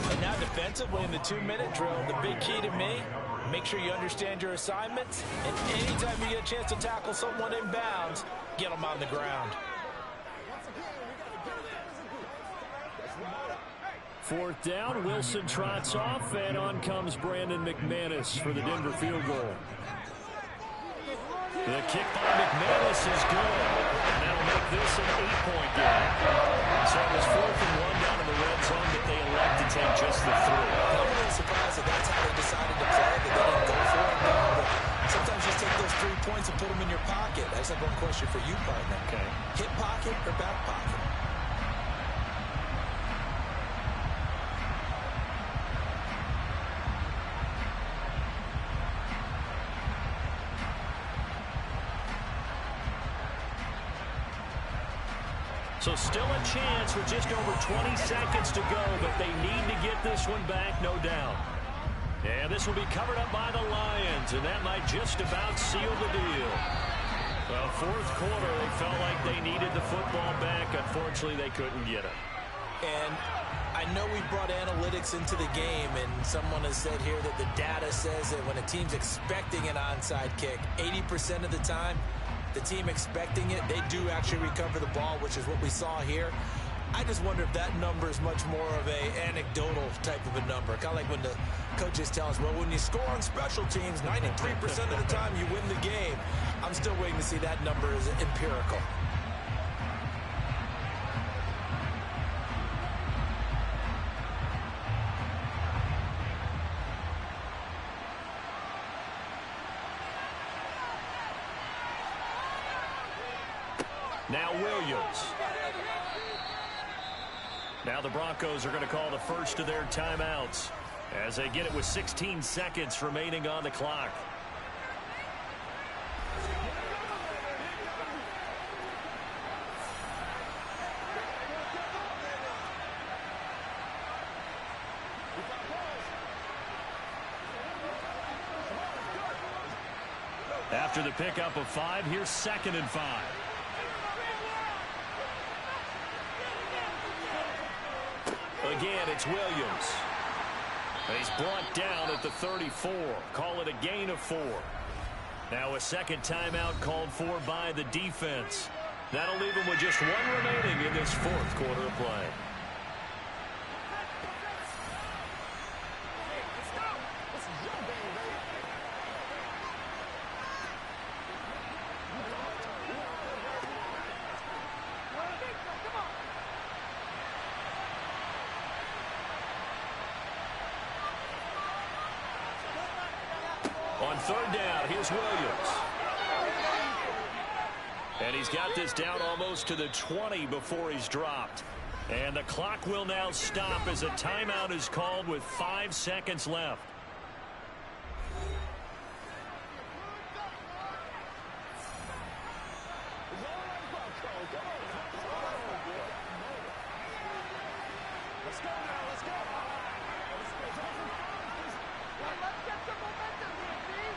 S3: And now defensively in the 2-minute drill, the big key to me, make sure you understand your assignments, and anytime you get a chance to tackle someone in bounds, get them on the ground.
S6: 4th down, Wilson trots off, and on comes Brandon McManus for the Denver field goal. The kick by McManus is good, and that'll make this an 8-point game. So it was 4th and 1 down in the red zone, but they elect to take just the 3.
S3: I'm a little surprised that that's how they decided to play, that they didn't go for it. No, but sometimes you just take those 3 points and put them in your pocket. I just have one question for you, partner.
S6: Okay.
S3: Hip pocket or back pocket?
S6: So still a chance with just over 20 seconds to go, but they need to get this one back, no doubt. And this will be covered up by the Lions, and that might just about seal the deal. Well, 4th quarter, they felt like they needed the football back. Unfortunately, they couldn't get it.
S3: And I know we brought analytics into the game, and someone has said here that the data says that when a team's expecting an onside kick, 80% of the time, the team expecting it, they do actually recover the ball, which is what we saw here. I just wonder if that number is much more of a anecdotal type of a number. Kind of like when the coaches tell us, well, when you score on special teams, 93% of the time you win the game. I'm still waiting to see that number as empirical.
S1: Now Williams. Now the Broncos are going to call the first of their timeouts as they get it with 16 seconds remaining on the clock. After the pickup of 5, here's 2nd and 5. Again, it's Williams. He's brought down at the 34. Call it a gain of 4. Now a second timeout called for by the defense. That'll leave him with just 1 remaining in this 4th quarter of play. On 3rd down, here's Williams. And he's got this down almost to the 20 before he's dropped. And the clock will now stop as a timeout is called with 5 seconds left.
S8: Let's go now, let's go. Let's get some momentum here, Steve.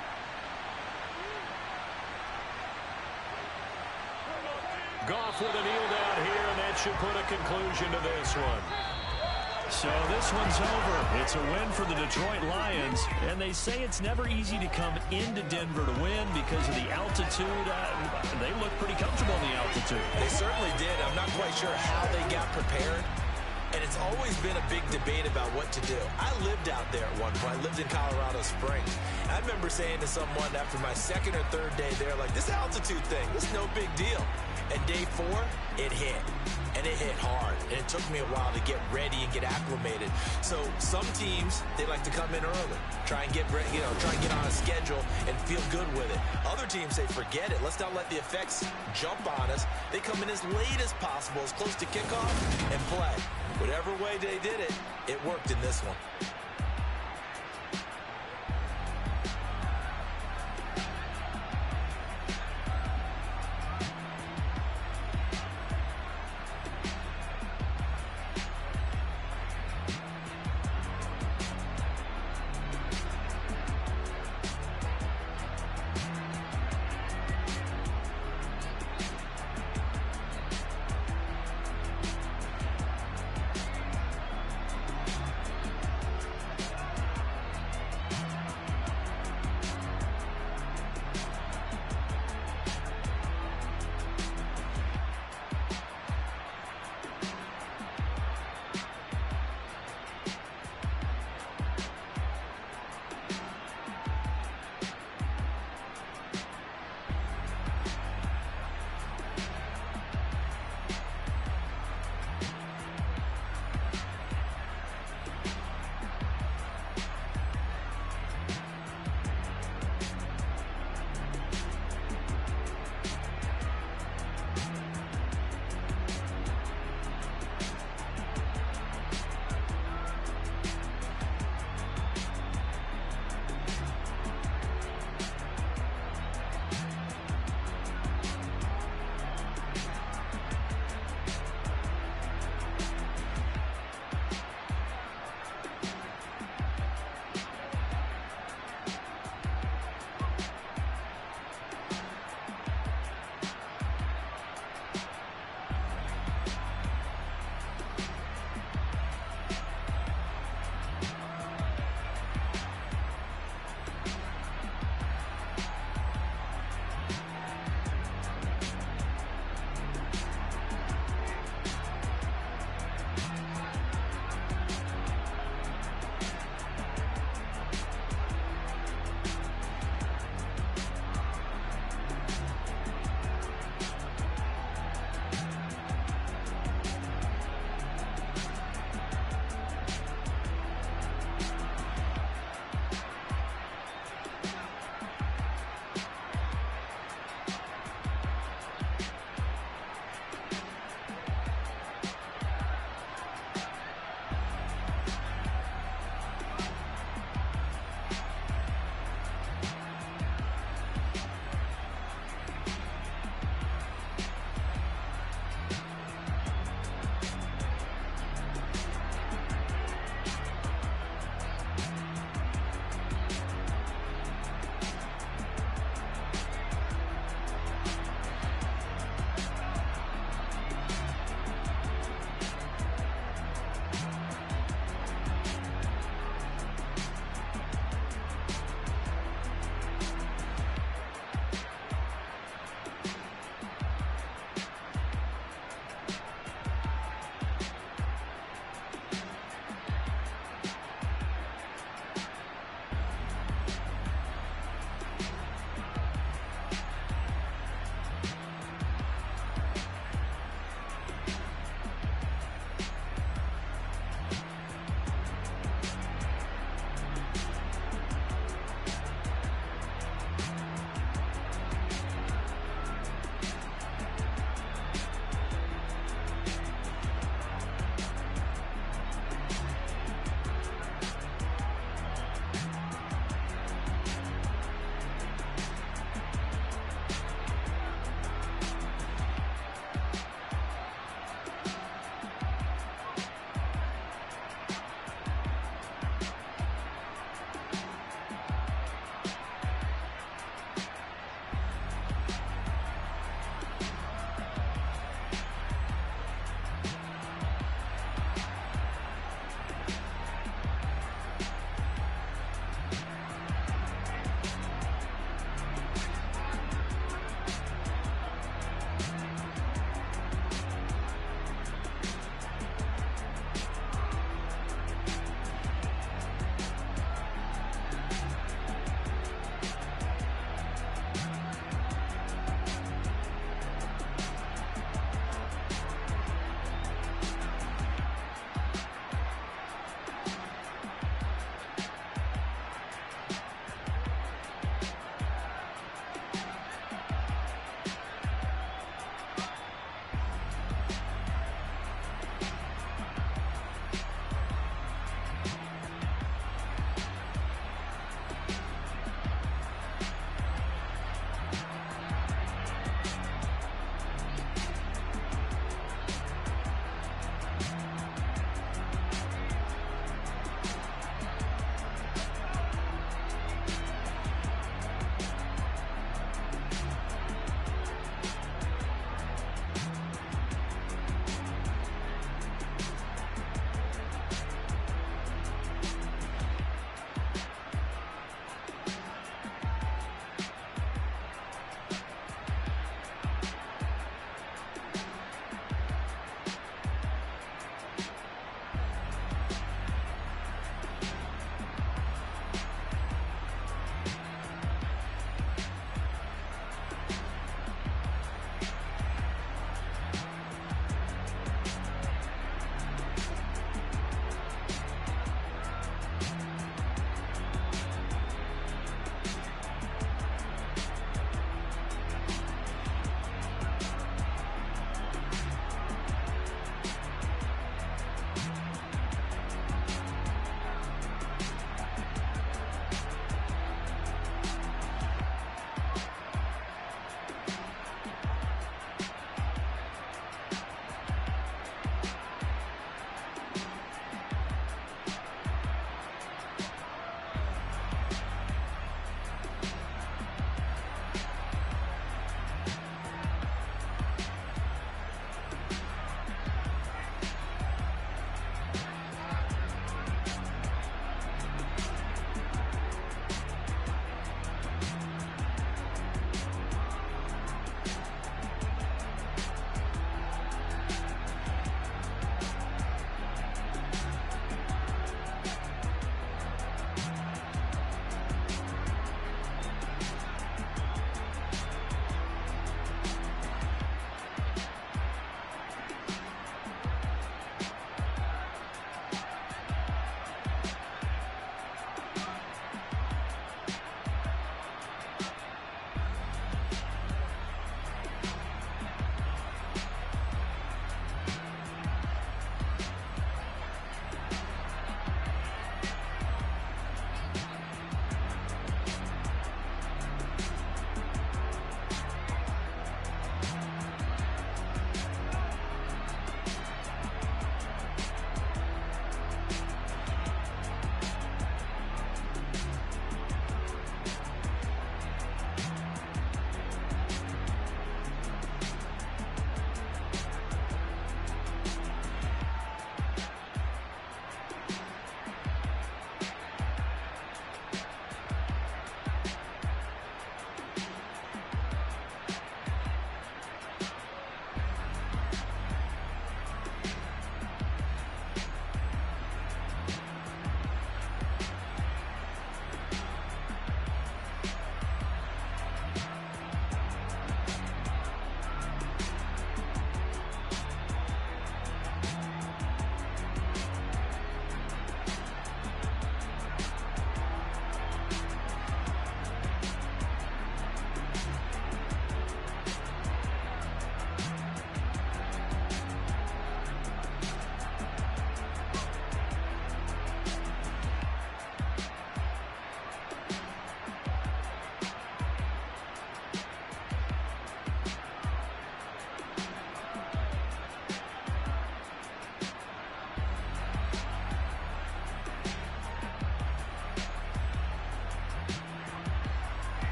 S1: Goff with a kneel down here, and that should put a conclusion to this one. So this one's over. It's a win for the Detroit Lions, and they say it's never easy to come into Denver to win because of the altitude. They look pretty comfortable in the altitude.
S3: They certainly did. I'm not quite sure how they got prepared. And it's always been a big debate about what to do. I lived out there at one point. I lived in Colorado Springs. I remember saying to someone after my 2nd or 3rd day there, like, this altitude thing, this is no big deal. And day 4, it hit. And it hit hard. And it took me a while to get ready and get acclimated. So some teams, they like to come in early, try and get ready, try and get on a schedule and feel good with it. Other teams say, forget it. Let's not let the effects jump on us. They come in as late as possible, as close to kickoff, and play. Whatever way they did it, it worked in this one.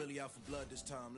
S9: really out for blood this time.